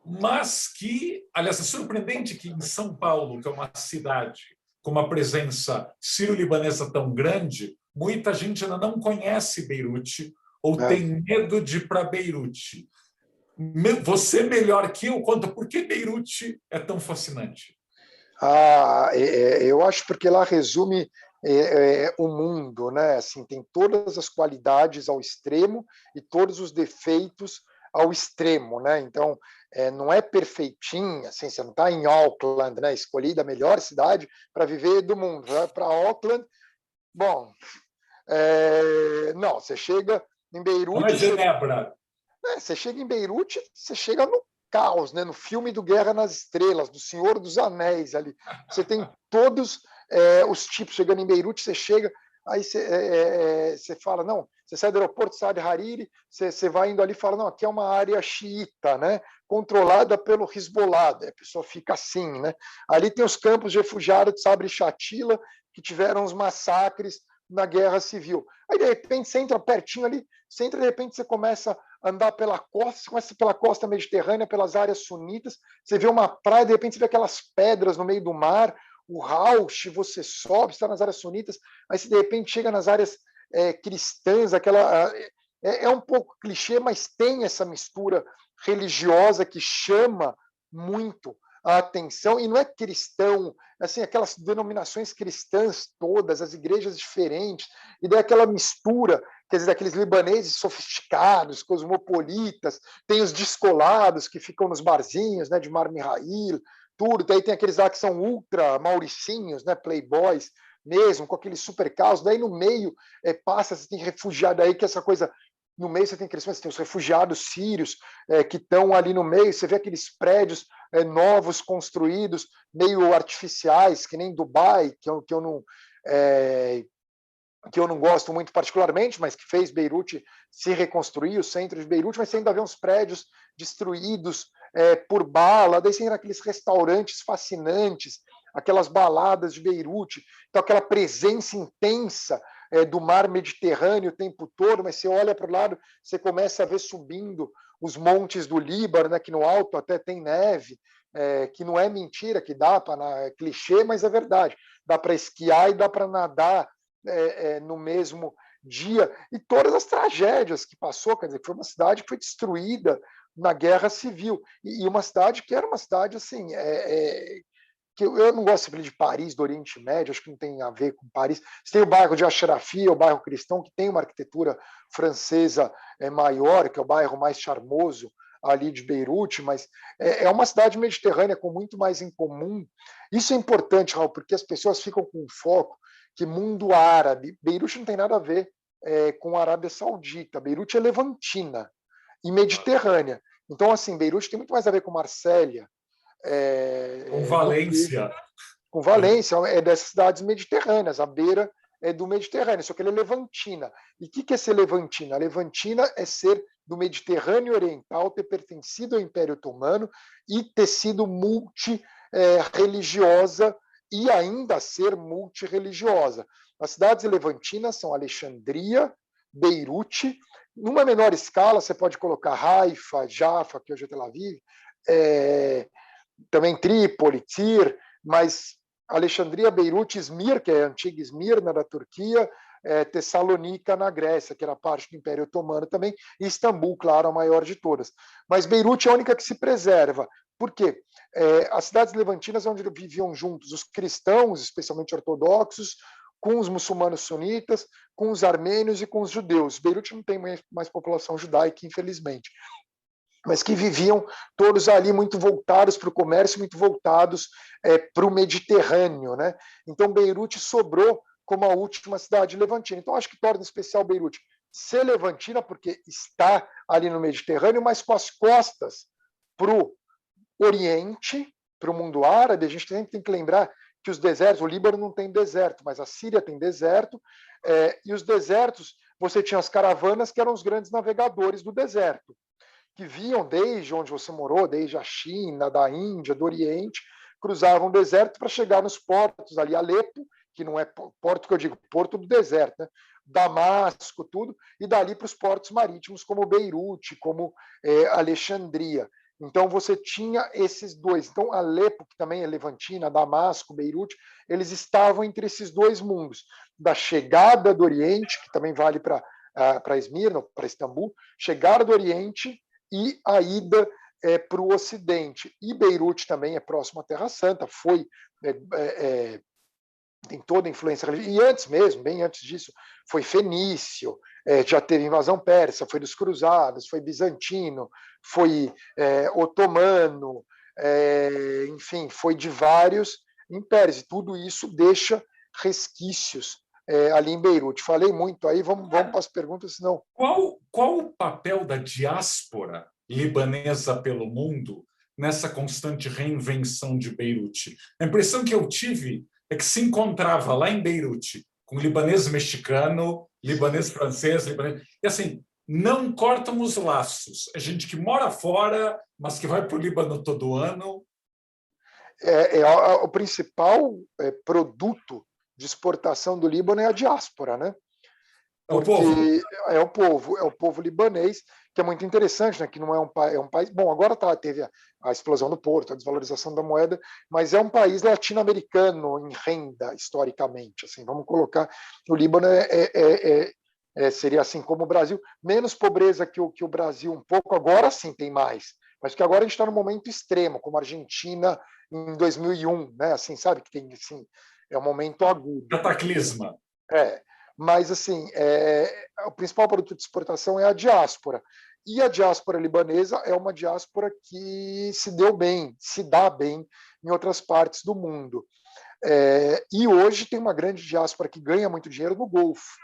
mas que, aliás, é surpreendente que em São Paulo, que é uma cidade com uma presença sírio-libanesa tão grande, muita gente ainda não conhece Beirute ou tem medo de ir para Beirute. Você melhor que eu conta por que Beirute é tão fascinante. Eu acho porque lá resume o mundo, né? Assim, tem todas as qualidades ao extremo e todos os defeitos ao extremo, né? Então, não é perfeitinha, assim, você não está em Auckland, né? Escolhida a melhor cidade para viver do mundo. Vai para Auckland, bom, não, você chega em Beirute... Não é Genebra. Você chega em Beirute, você chega no caos, né? No filme do Guerra nas Estrelas, do Senhor dos Anéis ali. Você tem todos os tipos chegando em Beirute, você chega, aí você fala, não, você sai do aeroporto, sai de Hariri, você vai indo ali e fala, não, aqui é uma área xiita, né? Controlada pelo Hezbollah, a pessoa fica assim, né? Ali tem os campos de refugiados de Sabra e Shatila, que tiveram os massacres na Guerra Civil. Aí, de repente, você entra pertinho ali, de repente, você começa a andar pela costa, você começa pela costa mediterrânea, pelas áreas sunitas, você vê uma praia, de repente, você vê aquelas pedras no meio do mar, o Rausch, você sobe, está nas áreas sunitas, aí você, de repente, chega nas áreas cristãs, é um pouco clichê, mas tem essa mistura religiosa que chama muito a atenção, e não é cristão, assim, aquelas denominações cristãs todas, as igrejas diferentes, e daí aquela mistura, quer dizer, aqueles libaneses sofisticados, cosmopolitas, tem os descolados que ficam nos barzinhos, né, de Mar Mihail, tudo, daí tem aqueles lá que são ultra mauricinhos, né, playboys, mesmo, com aquele super caos, daí no meio passa, você tem refugiado aí, que essa coisa, no meio você tem crescimento, você tem os refugiados sírios que estão ali no meio, você vê aqueles prédios novos construídos, meio artificiais, que nem Dubai, que eu não gosto muito particularmente, mas que fez Beirute se reconstruir, o centro de Beirute, mas você ainda vê uns prédios destruídos por bala, daí você tem aqueles restaurantes fascinantes, aquelas baladas de Beirute, então aquela presença intensa do mar Mediterrâneo o tempo todo, mas você olha para o lado, você começa a ver subindo os montes do Líbano, né, que no alto até tem neve, que não é mentira, que dá para, é clichê, mas é verdade, dá para esquiar e dá para nadar no mesmo dia, e todas as tragédias que passou, quer dizer, foi uma cidade que foi destruída na Guerra Civil, e uma cidade que era uma cidade assim, que eu não gosto de Paris, do Oriente Médio, acho que não tem a ver com Paris. Você tem o bairro de Ashrafia, o bairro cristão, que tem uma arquitetura francesa maior, que é o bairro mais charmoso ali de Beirute, mas é uma cidade mediterrânea com muito mais em comum. Isso é importante, Raul, porque as pessoas ficam com foco que mundo árabe, Beirute não tem nada a ver com a Arábia Saudita, Beirute é levantina e mediterrânea. Então, assim, Beirute tem muito mais a ver com Marsella, Com Valência. Com Valência, é dessas cidades mediterrâneas, à beira do Mediterrâneo, só que ele é levantina. E o que é ser levantina? A levantina é ser do Mediterrâneo Oriental, ter pertencido ao Império Otomano e ter sido multirreligiosa e ainda ser multirreligiosa. As cidades levantinas são Alexandria, Beirute, numa menor escala, você pode colocar Haifa, Jaffa, que hoje é Tel Aviv, também Trípoli, Tir, mas Alexandria, Beirute, Izmir, que é a antiga Esmirna da Turquia, Tessalônica na Grécia, que era parte do Império Otomano também, e Istambul, claro, a maior de todas. Mas Beirute é a única que se preserva. Por quê? As cidades levantinas onde viviam juntos os cristãos, especialmente ortodoxos, com os muçulmanos sunitas, com os armênios e com os judeus. Beirute não tem mais população judaica, infelizmente, mas que viviam todos ali muito voltados para o comércio, muito voltados para o Mediterrâneo, né? Então, Beirute sobrou como a última cidade levantina. Então, acho que torna especial Beirute ser levantina, porque está ali no Mediterrâneo, mas com as costas para o Oriente, para o mundo árabe. A gente sempre tem que lembrar que os desertos, o Líbano não tem deserto, mas a Síria tem deserto, e os desertos, você tinha as caravanas que eram os grandes navegadores do deserto, que vinham desde onde você morou, desde a China, da Índia, do Oriente, cruzavam o deserto para chegar nos portos ali, Alepo, que não é porto que eu digo, porto do deserto, né? Damasco, tudo, e dali para os portos marítimos como Beirute, como Alexandria. Então você tinha esses dois. Então Alepo, que também é levantina, Damasco, Beirute, eles estavam entre esses dois mundos, da chegada do Oriente, que também vale para Esmirna, para Istambul, chegada do Oriente e a ida para o Ocidente. E Beirute também é próximo à Terra Santa, tem toda a influência religiosa. E antes mesmo, bem antes disso, foi fenício, já teve invasão persa, foi dos cruzados, foi bizantino, foi otomano, enfim, foi de vários impérios. E tudo isso deixa resquícios ali em Beirute. Falei muito aí, vamos para as perguntas, senão... Qual o papel da diáspora libanesa pelo mundo nessa constante reinvenção de Beirute? A impressão que eu tive é que se encontrava lá em Beirute com libanês mexicano, libanês francês, libanês... E assim, não cortam os laços. É gente que mora fora, mas que vai para o Líbano todo ano. O principal produto de exportação do Líbano é a diáspora, né? Porque é o povo libanês, que é muito interessante, né? Que não é um país. Bom, agora teve a explosão do porto, a desvalorização da moeda, mas é um país latino-americano em renda, historicamente. Assim, vamos colocar. O Líbano seria assim como o Brasil, menos pobreza que o Brasil um pouco, agora sim tem mais. Mas que agora a gente está num momento extremo, como a Argentina em 2001, né? Assim, sabe que tem assim, é um momento agudo. Cataclisma. Mas, assim, o principal produto de exportação é a diáspora. E a diáspora libanesa é uma diáspora que se deu bem, se dá bem em outras partes do mundo. E hoje tem uma grande diáspora que ganha muito dinheiro no Golfo.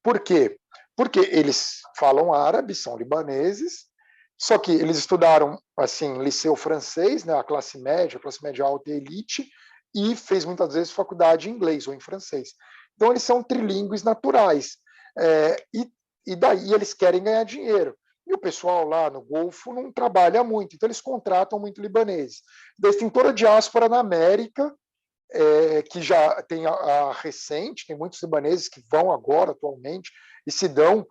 Por quê? Porque eles falam árabe, são libaneses, só que eles estudaram assim liceu francês, né, a classe média alta e elite, e fez muitas vezes faculdade em inglês ou em francês. Então eles são trilíngues naturais. E daí eles querem ganhar dinheiro. E o pessoal lá no Golfo não trabalha muito, então eles contratam muito libaneses. Daí tem toda a diáspora na América, que já tem a recente, tem muitos libaneses que vão agora, atualmente, e se dão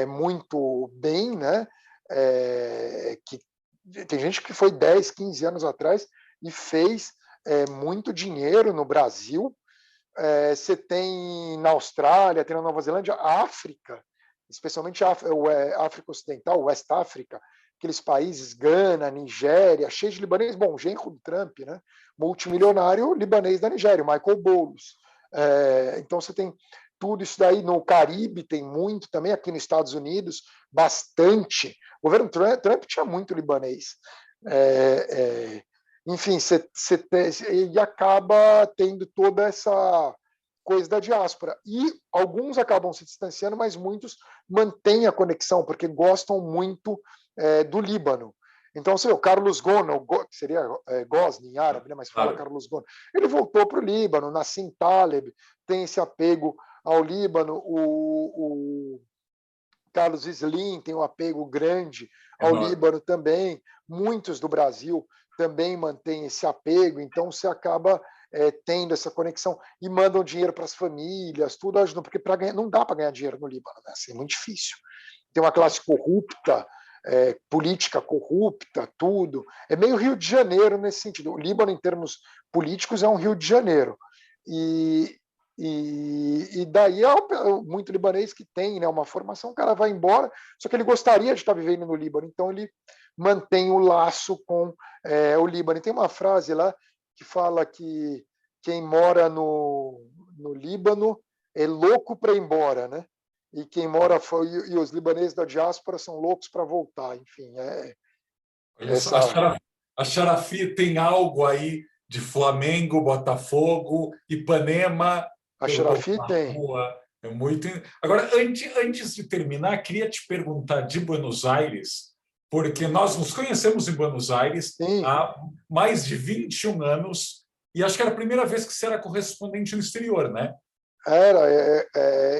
muito bem, né? Tem gente que foi 10, 15 anos atrás e fez muito dinheiro no Brasil. Você tem na Austrália, tem na Nova Zelândia, África, especialmente a África Ocidental, West África, aqueles países, Gana, Nigéria, cheio de libaneses. Bom, o genro do Trump, né? Multimilionário libanês da Nigéria, Michael Boulos. Então você tem tudo isso daí. No Caribe tem muito também, aqui nos Estados Unidos, bastante. O governo Trump tinha muito libanês. Enfim, e acaba tendo toda essa coisa da diáspora. E alguns acabam se distanciando, mas muitos mantêm a conexão, porque gostam muito do Líbano. Então, o Carlos Ghosn, que seria Ghosn em árabe, né, mas fala Carlos Ghosn, ele voltou para o Líbano, Nassim Taleb tem esse apego ao Líbano, o Carlos Slim tem um apego grande ao Líbano também, muitos do Brasil também mantêm esse apego, então você acaba tendo essa conexão e mandam dinheiro para as famílias, tudo ajudando, porque não dá para ganhar dinheiro no Líbano, né? Assim, é muito difícil. Tem uma classe corrupta, política corrupta, tudo. É meio Rio de Janeiro nesse sentido. O Líbano, em termos políticos, é um Rio de Janeiro. E daí muito libanês que tem, né, uma formação, o cara vai embora, só que ele gostaria de estar vivendo no Líbano, então ele mantém o laço com o Líbano. E tem uma frase lá que fala que quem mora no Líbano é louco para ir embora, né? E quem mora e os libaneses da diáspora são loucos para voltar. Enfim, a Sharafi tem algo aí de Flamengo, Botafogo, Ipanema. A Sharafi tem. Rua. É muito. Agora, antes de terminar, queria te perguntar de Buenos Aires, porque nós nos conhecemos em Buenos Aires há mais de 21 anos, e acho que era a primeira vez que você era correspondente no exterior, né?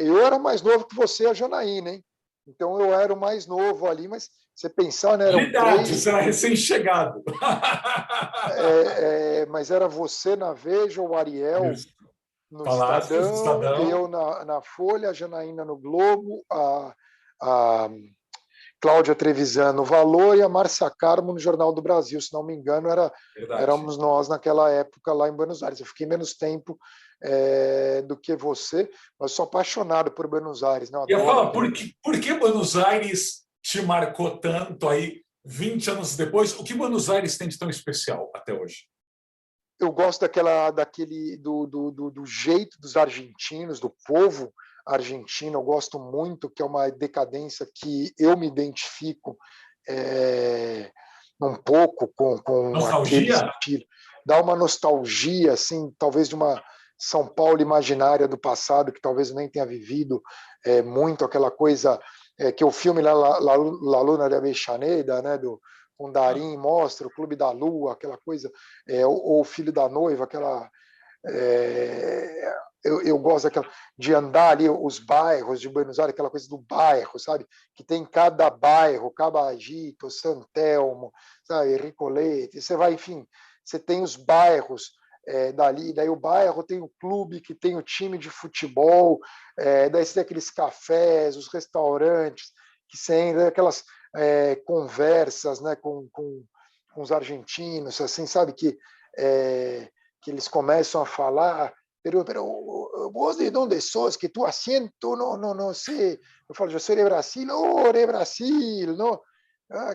Eu era mais novo que você, a Janaína, hein? Então eu era o mais novo ali, mas você pensar, né? Você era recém-chegado. Mas era você na Veja, o Ariel no Estadão, eu na Folha, a Janaína no Globo, a Cláudia Trevisan no Valor e a Márcia Carmo no Jornal do Brasil, se não me engano, éramos nós naquela época lá em Buenos Aires. Eu fiquei menos tempo do que você, mas sou apaixonado por Buenos Aires. Né? Eu falo, por que Buenos Aires te marcou tanto aí 20 anos depois? O que Buenos Aires tem de tão especial até hoje? Eu gosto do jeito dos argentinos, do povo argentino, eu gosto muito, que é uma decadência que eu me identifico um pouco com aquele estilo. Dá uma nostalgia, assim, talvez de uma São Paulo imaginária do passado, que talvez eu nem tenha vivido muito aquela coisa que o filme La Luna de Avellaneda, né, com Darim mostra, o Clube da Lua, aquela coisa, ou o Filho da Noiva, aquela... Eu gosto de andar ali os bairros de Buenos Aires, aquela coisa do bairro, sabe? Que tem cada bairro, Cabagito, San Telmo, sabe? Ricolete, você vai, enfim, você tem os bairros dali, daí o bairro tem o clube que tem o time de futebol, daí você tem aqueles cafés, os restaurantes, que você entra, aquelas conversas, né, com os argentinos, assim, sabe, que eles começam a falar, pero vos de onde sos, que tu acento, não sei, eu falo, eu sou de Brasil, de Brasil, não,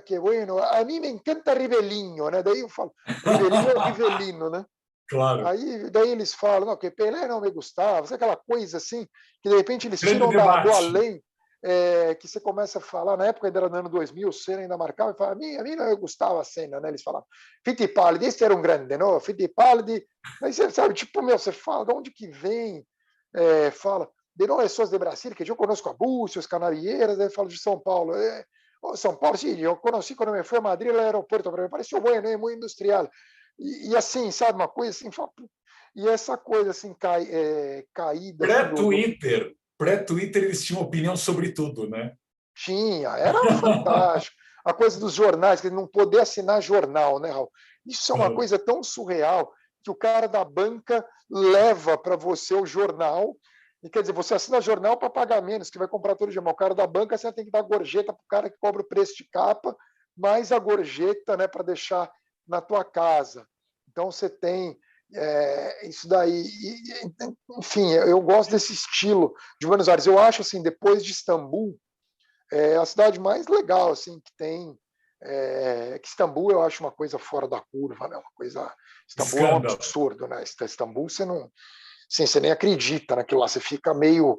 que bueno, a mim me encanta Rivelinho, né, daí eu falo, Rivelinho é o Rivelino, né, claro. Daí eles falam, não, que Pelé não me gostava, sabe aquela coisa assim, que de repente eles tiram do além. que você começa a falar, na época ainda era no ano 2000, o Senna ainda marcava, e falava, a mim não gostava a Senna, né? Eles falavam, Fittipaldi, esse era um grande, não? Fittipaldi, aí você sabe, tipo, você fala, de onde que vem? Fala, de não pessoas de Brasil, que eu conosco a Búzios, os Canarieiras, aí fala de São Paulo, São Paulo, sim, eu conheci quando me fui a Madrid, no aeroporto, para mim pareceu bueno, muito industrial, e assim, sabe, uma coisa assim, e essa coisa assim, caída assim, Pré-Twitter eles tinham opinião sobre tudo, né? Tinha, era fantástico. A coisa dos jornais, que ele não poder assinar jornal, né, Raul? Isso é uma coisa tão surreal que o cara da banca leva para você o jornal. E quer dizer, você assina jornal para pagar menos, que vai comprar todo dia. Mas o cara da banca você tem que dar gorjeta para o cara que cobra o preço de capa, mais a gorjeta, né, para deixar na tua casa. Então você tem isso daí. Enfim, eu gosto desse estilo de Buenos Aires. Eu acho assim, depois de Istambul, é a cidade mais legal assim que tem. Que Istambul eu acho uma coisa fora da curva, né? Uma coisa. Istambul é um Escândalo. absurdo, né? Istambul você não, assim, você nem acredita naquilo lá, você fica meio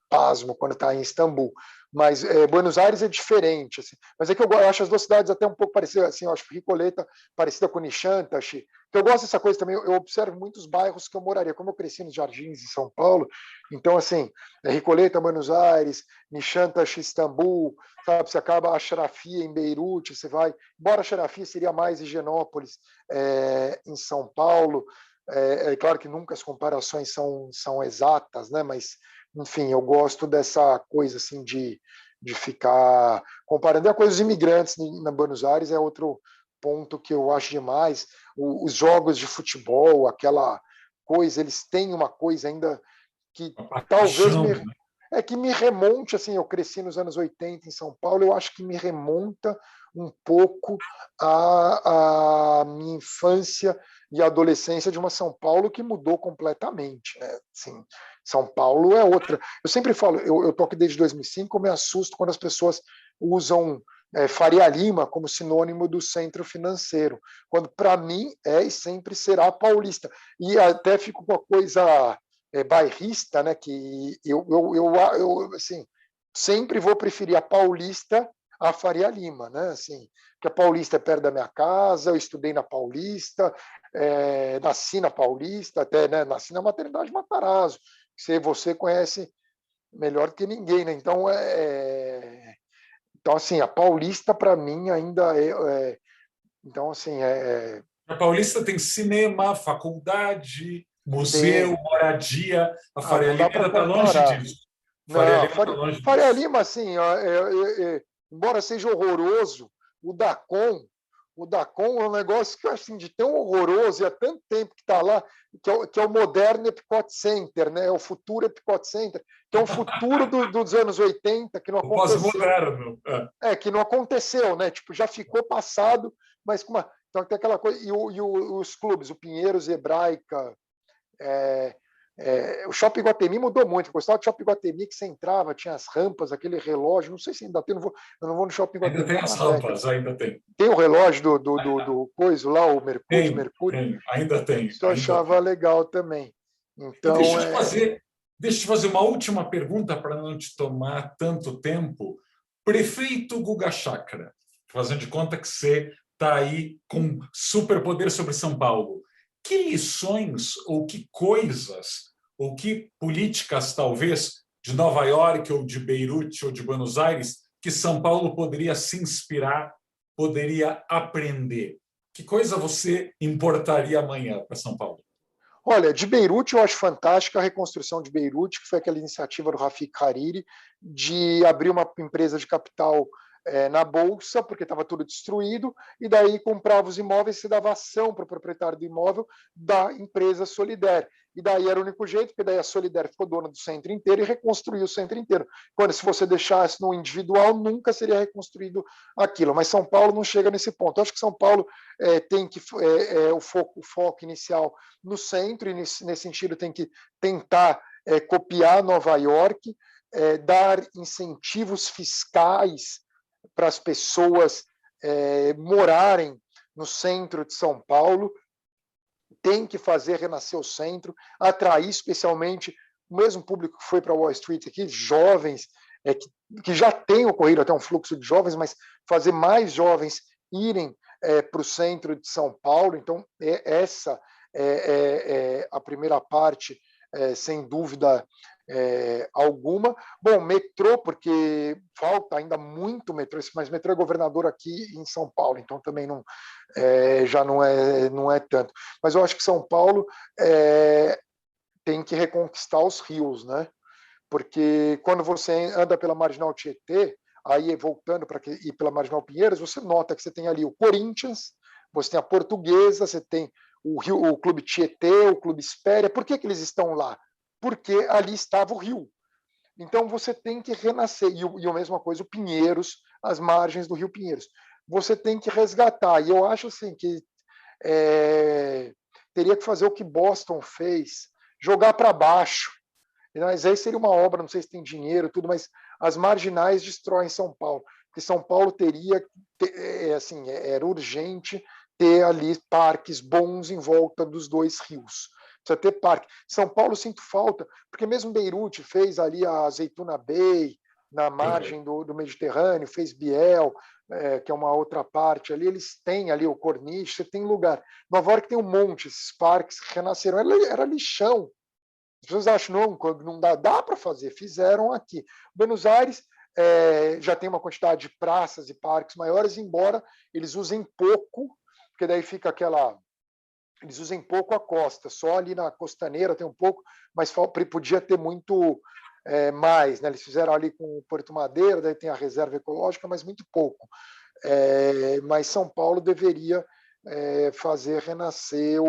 pasmo quando está em Istambul. Mas Buenos Aires é diferente. Assim. Mas é que eu acho as duas cidades até um pouco parecidas. Assim, eu acho Recoleta parecida com Nishantashi. Eu gosto dessa coisa também. Eu observo muitos bairros que eu moraria. Como eu cresci nos Jardins, em São Paulo, então, assim, Recoleta, Buenos Aires, Nishantashi, Istambul, sabe? Você acaba a Xarafia em Beirute, você vai. Embora a Xarafia seria mais Higienópolis, em São Paulo. É claro que nunca as comparações são exatas, né? Mas enfim, eu gosto dessa coisa assim de ficar comparando. E a coisa dos imigrantes na Buenos Aires é outro ponto que eu acho demais. Os jogos de futebol, aquela coisa, eles têm uma coisa ainda que Uma talvez paixão, né? que me remonte, assim, eu cresci nos anos 80 em São Paulo, eu acho que me remonta um pouco à minha infância e adolescência de uma São Paulo que mudou completamente, né? Assim, São Paulo é outra. Eu sempre falo, eu tô aqui desde 2005, eu me assusto quando as pessoas usam Faria Lima como sinônimo do centro financeiro, quando para mim é e sempre será paulista. E até fico com a coisa bairrista, né? Que eu assim, sempre vou preferir a Paulista à Faria Lima, né? Assim, porque a Paulista é perto da minha casa, eu estudei na Paulista, nasci na Paulista, até né, nasci na maternidade Matarazzo, que você conhece melhor do que ninguém, né? Então assim, a Paulista para mim ainda então assim A Paulista tem cinema, faculdade, museu, tem, moradia. A Faria não Lima dá para ainda está longe comparar. disso. A Faria Não, Lima está longe Faria disso. Lima, assim, embora seja horroroso, o Dacom, o Dacom é um negócio que eu acho assim, de tão horroroso e há tanto tempo que está lá, que é o moderno Epcot Center, né? É o futuro Epcot Center, que é um futuro dos anos 80 que não O aconteceu. pós-moderno. Que não aconteceu, né? Tipo, já ficou passado, mas com uma. Então tem aquela coisa. Os clubes, o Pinheiros, Hebraica, o Shopping Guatemi mudou muito. Eu gostava do Shopping Guatemi que você entrava, tinha as rampas, aquele relógio. Não sei se ainda tem, eu não vou no Shopping Ainda Guatemi tem há as uma década. rampas, ainda tem. Tem o relógio do coiso lá, o Mercúrio. Ainda tem, Isso eu ainda achava tem. legal também. E Então, deixa eu te fazer uma última pergunta para não te tomar tanto tempo. Prefeito Guga Chakra, fazendo de conta que você está aí com superpoder sobre São Paulo. Que lições ou que coisas ou que políticas, talvez, de Nova York ou de Beirute ou de Buenos Aires, que São Paulo poderia se inspirar, poderia aprender? Que coisa você importaria amanhã para São Paulo? olha, de Beirute eu acho fantástica a reconstrução de Beirute, que foi aquela iniciativa do Rafik Hariri de abrir uma empresa de capital na bolsa, porque estava tudo destruído, e daí comprava os imóveis e se dava ação para o proprietário do imóvel da empresa Solidaire. E daí era o único jeito, porque daí a Solidaire ficou dona do centro inteiro e reconstruiu o centro inteiro. Quando se você deixasse no individual, nunca seria reconstruído aquilo. Mas São Paulo não chega nesse ponto. Eu acho que São Paulo tem que o foco inicial no centro, e nesse sentido tem que tentar copiar Nova York, dar incentivos fiscais para as pessoas morarem no centro de São Paulo, tem que fazer renascer o centro, atrair especialmente o mesmo público que foi para Wall Street aqui, jovens, que já tem ocorrido até um fluxo de jovens, mas fazer mais jovens irem para o centro de São Paulo. Então, essa é a primeira parte, sem dúvida alguma. Bom, metrô, porque falta ainda muito metrô, mas metrô é governador aqui em São Paulo, então também não, já não é tanto. Mas eu acho que São Paulo tem que reconquistar os rios, né? Porque quando você anda pela Marginal Tietê, aí voltando para ir pela Marginal Pinheiros, você nota que você tem ali o Corinthians, você tem a Portuguesa, você tem o Clube Tietê, o Clube Espéria. Por que eles estão lá? Porque ali estava o rio. Então você tem que renascer. E a mesma coisa o Pinheiros, as margens do Rio Pinheiros. Você tem que resgatar. E eu acho assim que teria que fazer o que Boston fez, jogar para baixo. Mas aí seria uma obra, não sei se tem dinheiro, tudo, mas as marginais destroem São Paulo. Porque São Paulo teria, assim, era urgente ter ali parques bons em volta dos dois rios. Precisa ter parque. São Paulo sinto falta, porque mesmo Beirute fez ali a Azeituna Bay, na margem do Mediterrâneo, fez Biel, que é uma outra parte ali, eles têm ali o Corniche, você tem lugar. Nova York tem um monte, esses parques renasceram, era lixão. As pessoas acham não dá para fazer, fizeram aqui. Buenos Aires já tem uma quantidade de praças e parques maiores, embora eles usem pouco, porque daí fica eles usem pouco a costa, só ali na Costaneira tem um pouco, mas podia ter muito mais, né? Eles fizeram ali com o Porto Madeira, daí tem a reserva ecológica, mas muito pouco. Mas São Paulo deveria fazer renascer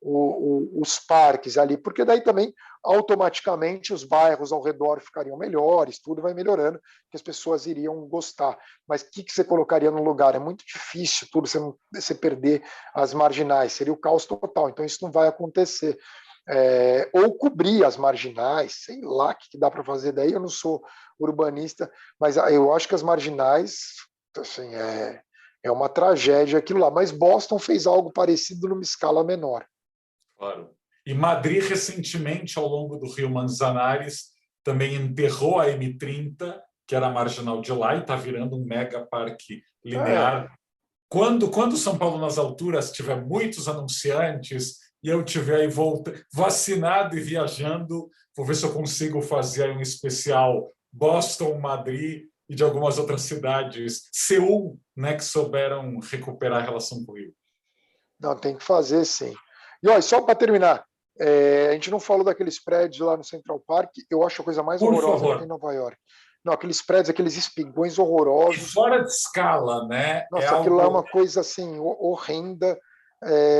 os parques ali, porque daí também automaticamente os bairros ao redor ficariam melhores, tudo vai melhorando, que as pessoas iriam gostar. Mas o que você colocaria no lugar? É muito difícil tudo você perder as marginais, seria o caos total, então isso não vai acontecer. Ou cobrir as marginais, sei lá o que dá para fazer daí, eu não sou urbanista, mas eu acho que as marginais, assim, é uma tragédia aquilo lá, mas Boston fez algo parecido numa escala menor. Claro. E Madrid, recentemente, ao longo do Rio Manzanares, também enterrou a M30, que era a marginal de lá, e está virando um mega parque linear. Quando São Paulo nas alturas tiver muitos anunciantes e eu tiver aí vacinado e viajando, vou ver se eu consigo fazer um especial Boston, Madrid e de algumas outras cidades, Seul, né, que souberam recuperar a relação com o Rio. Não, tem que fazer, sim. E olha, só para terminar, a gente não falou daqueles prédios lá no Central Park, eu acho a coisa mais horrorosa que tem em Nova York. Não, aqueles prédios, aqueles espigões horrorosos. E fora de escala, né? Nossa, aquilo lá é uma coisa assim, horrenda,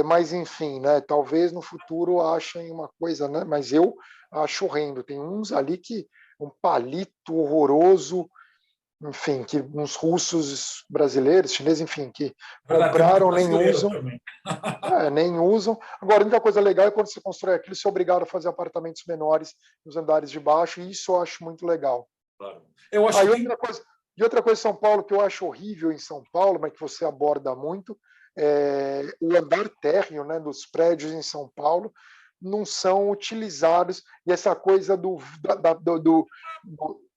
mas enfim, né? Talvez no futuro achem uma coisa, né? Mas eu acho horrendo. Tem uns ali que um palito horroroso, enfim, que uns russos brasileiros, chineses, enfim, que compraram, nem usam. Nem usam. Agora, a única coisa legal é quando você constrói aquilo, você é obrigado a fazer apartamentos menores nos andares de baixo, e isso eu acho muito legal. Claro. Eu acho E outra coisa em São Paulo que eu acho horrível em São Paulo, mas que você aborda muito, o andar térreo, né, dos prédios em São Paulo não são utilizados, e essa coisa do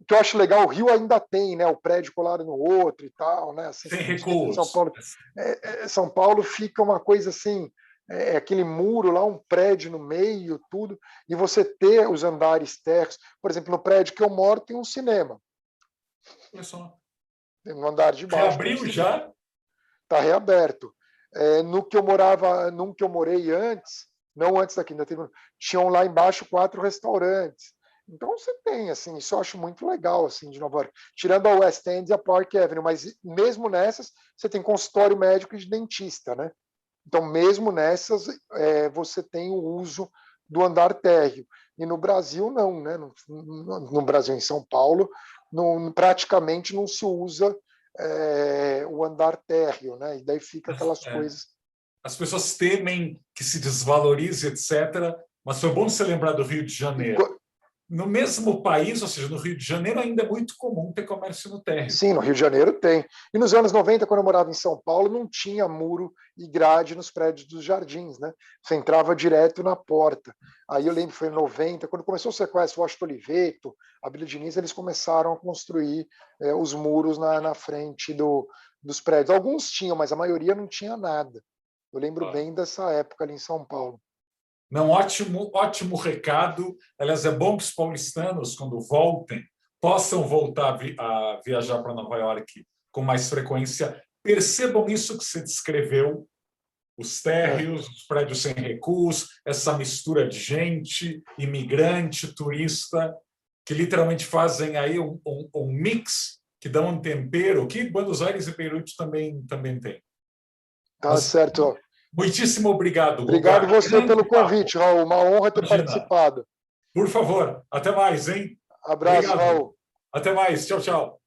que eu acho legal, o Rio ainda tem, né, o prédio colado no outro e tal, né, assim, sem recursos. São Paulo fica uma coisa assim, aquele muro lá, um prédio no meio, tudo, e você ter os andares térreos. Por exemplo, no prédio que eu moro tem um cinema. Olha só. No andar de baixo. Reabriu já? Está reaberto. Num que eu morei antes, não antes daqui, ainda tinham lá embaixo 4 restaurantes. Então você tem, assim, isso eu acho muito legal, assim, de Nova York. Tirando a West End e a Park Avenue, mas mesmo nessas, você tem consultório médico e de dentista, né? Então, mesmo nessas, você tem o uso do andar térreo. E no Brasil, não, né? No Brasil, em São Paulo, praticamente não se usa o andar térreo, né? E daí fica aquelas coisas. As pessoas temem que se desvalorize, etc. Mas foi bom você lembrar do Rio de Janeiro. no mesmo país, ou seja, no Rio de Janeiro, ainda é muito comum ter comércio no térreo. Sim, no Rio de Janeiro tem. E nos anos 90, quando eu morava em São Paulo, não tinha muro e grade nos prédios dos jardins, né? Você entrava direto na porta. Aí eu lembro, foi em 90, quando começou o sequestro, o Washington Oliveto, a Vila Diniz, eles começaram a construir os muros na frente dos prédios. Alguns tinham, mas a maioria não tinha nada. Eu lembro bem dessa época ali em São Paulo. Não, ótimo, ótimo recado. Aliás, é bom que os paulistanos, quando voltem, possam voltar a viajar para Nova York com mais frequência. Percebam isso que você descreveu, os térreos, os prédios sem recursos, essa mistura de gente, imigrante, turista, que literalmente fazem aí um mix que dá um tempero, que Buenos Aires e Beirute também tem. Tá Mas, certo. muitíssimo obrigado, Obrigado Guga. você pelo convite, Raul. Uma honra ter participado. Por favor, até mais, hein? Abraço, Obrigado. Raul. Até mais. Tchau, tchau.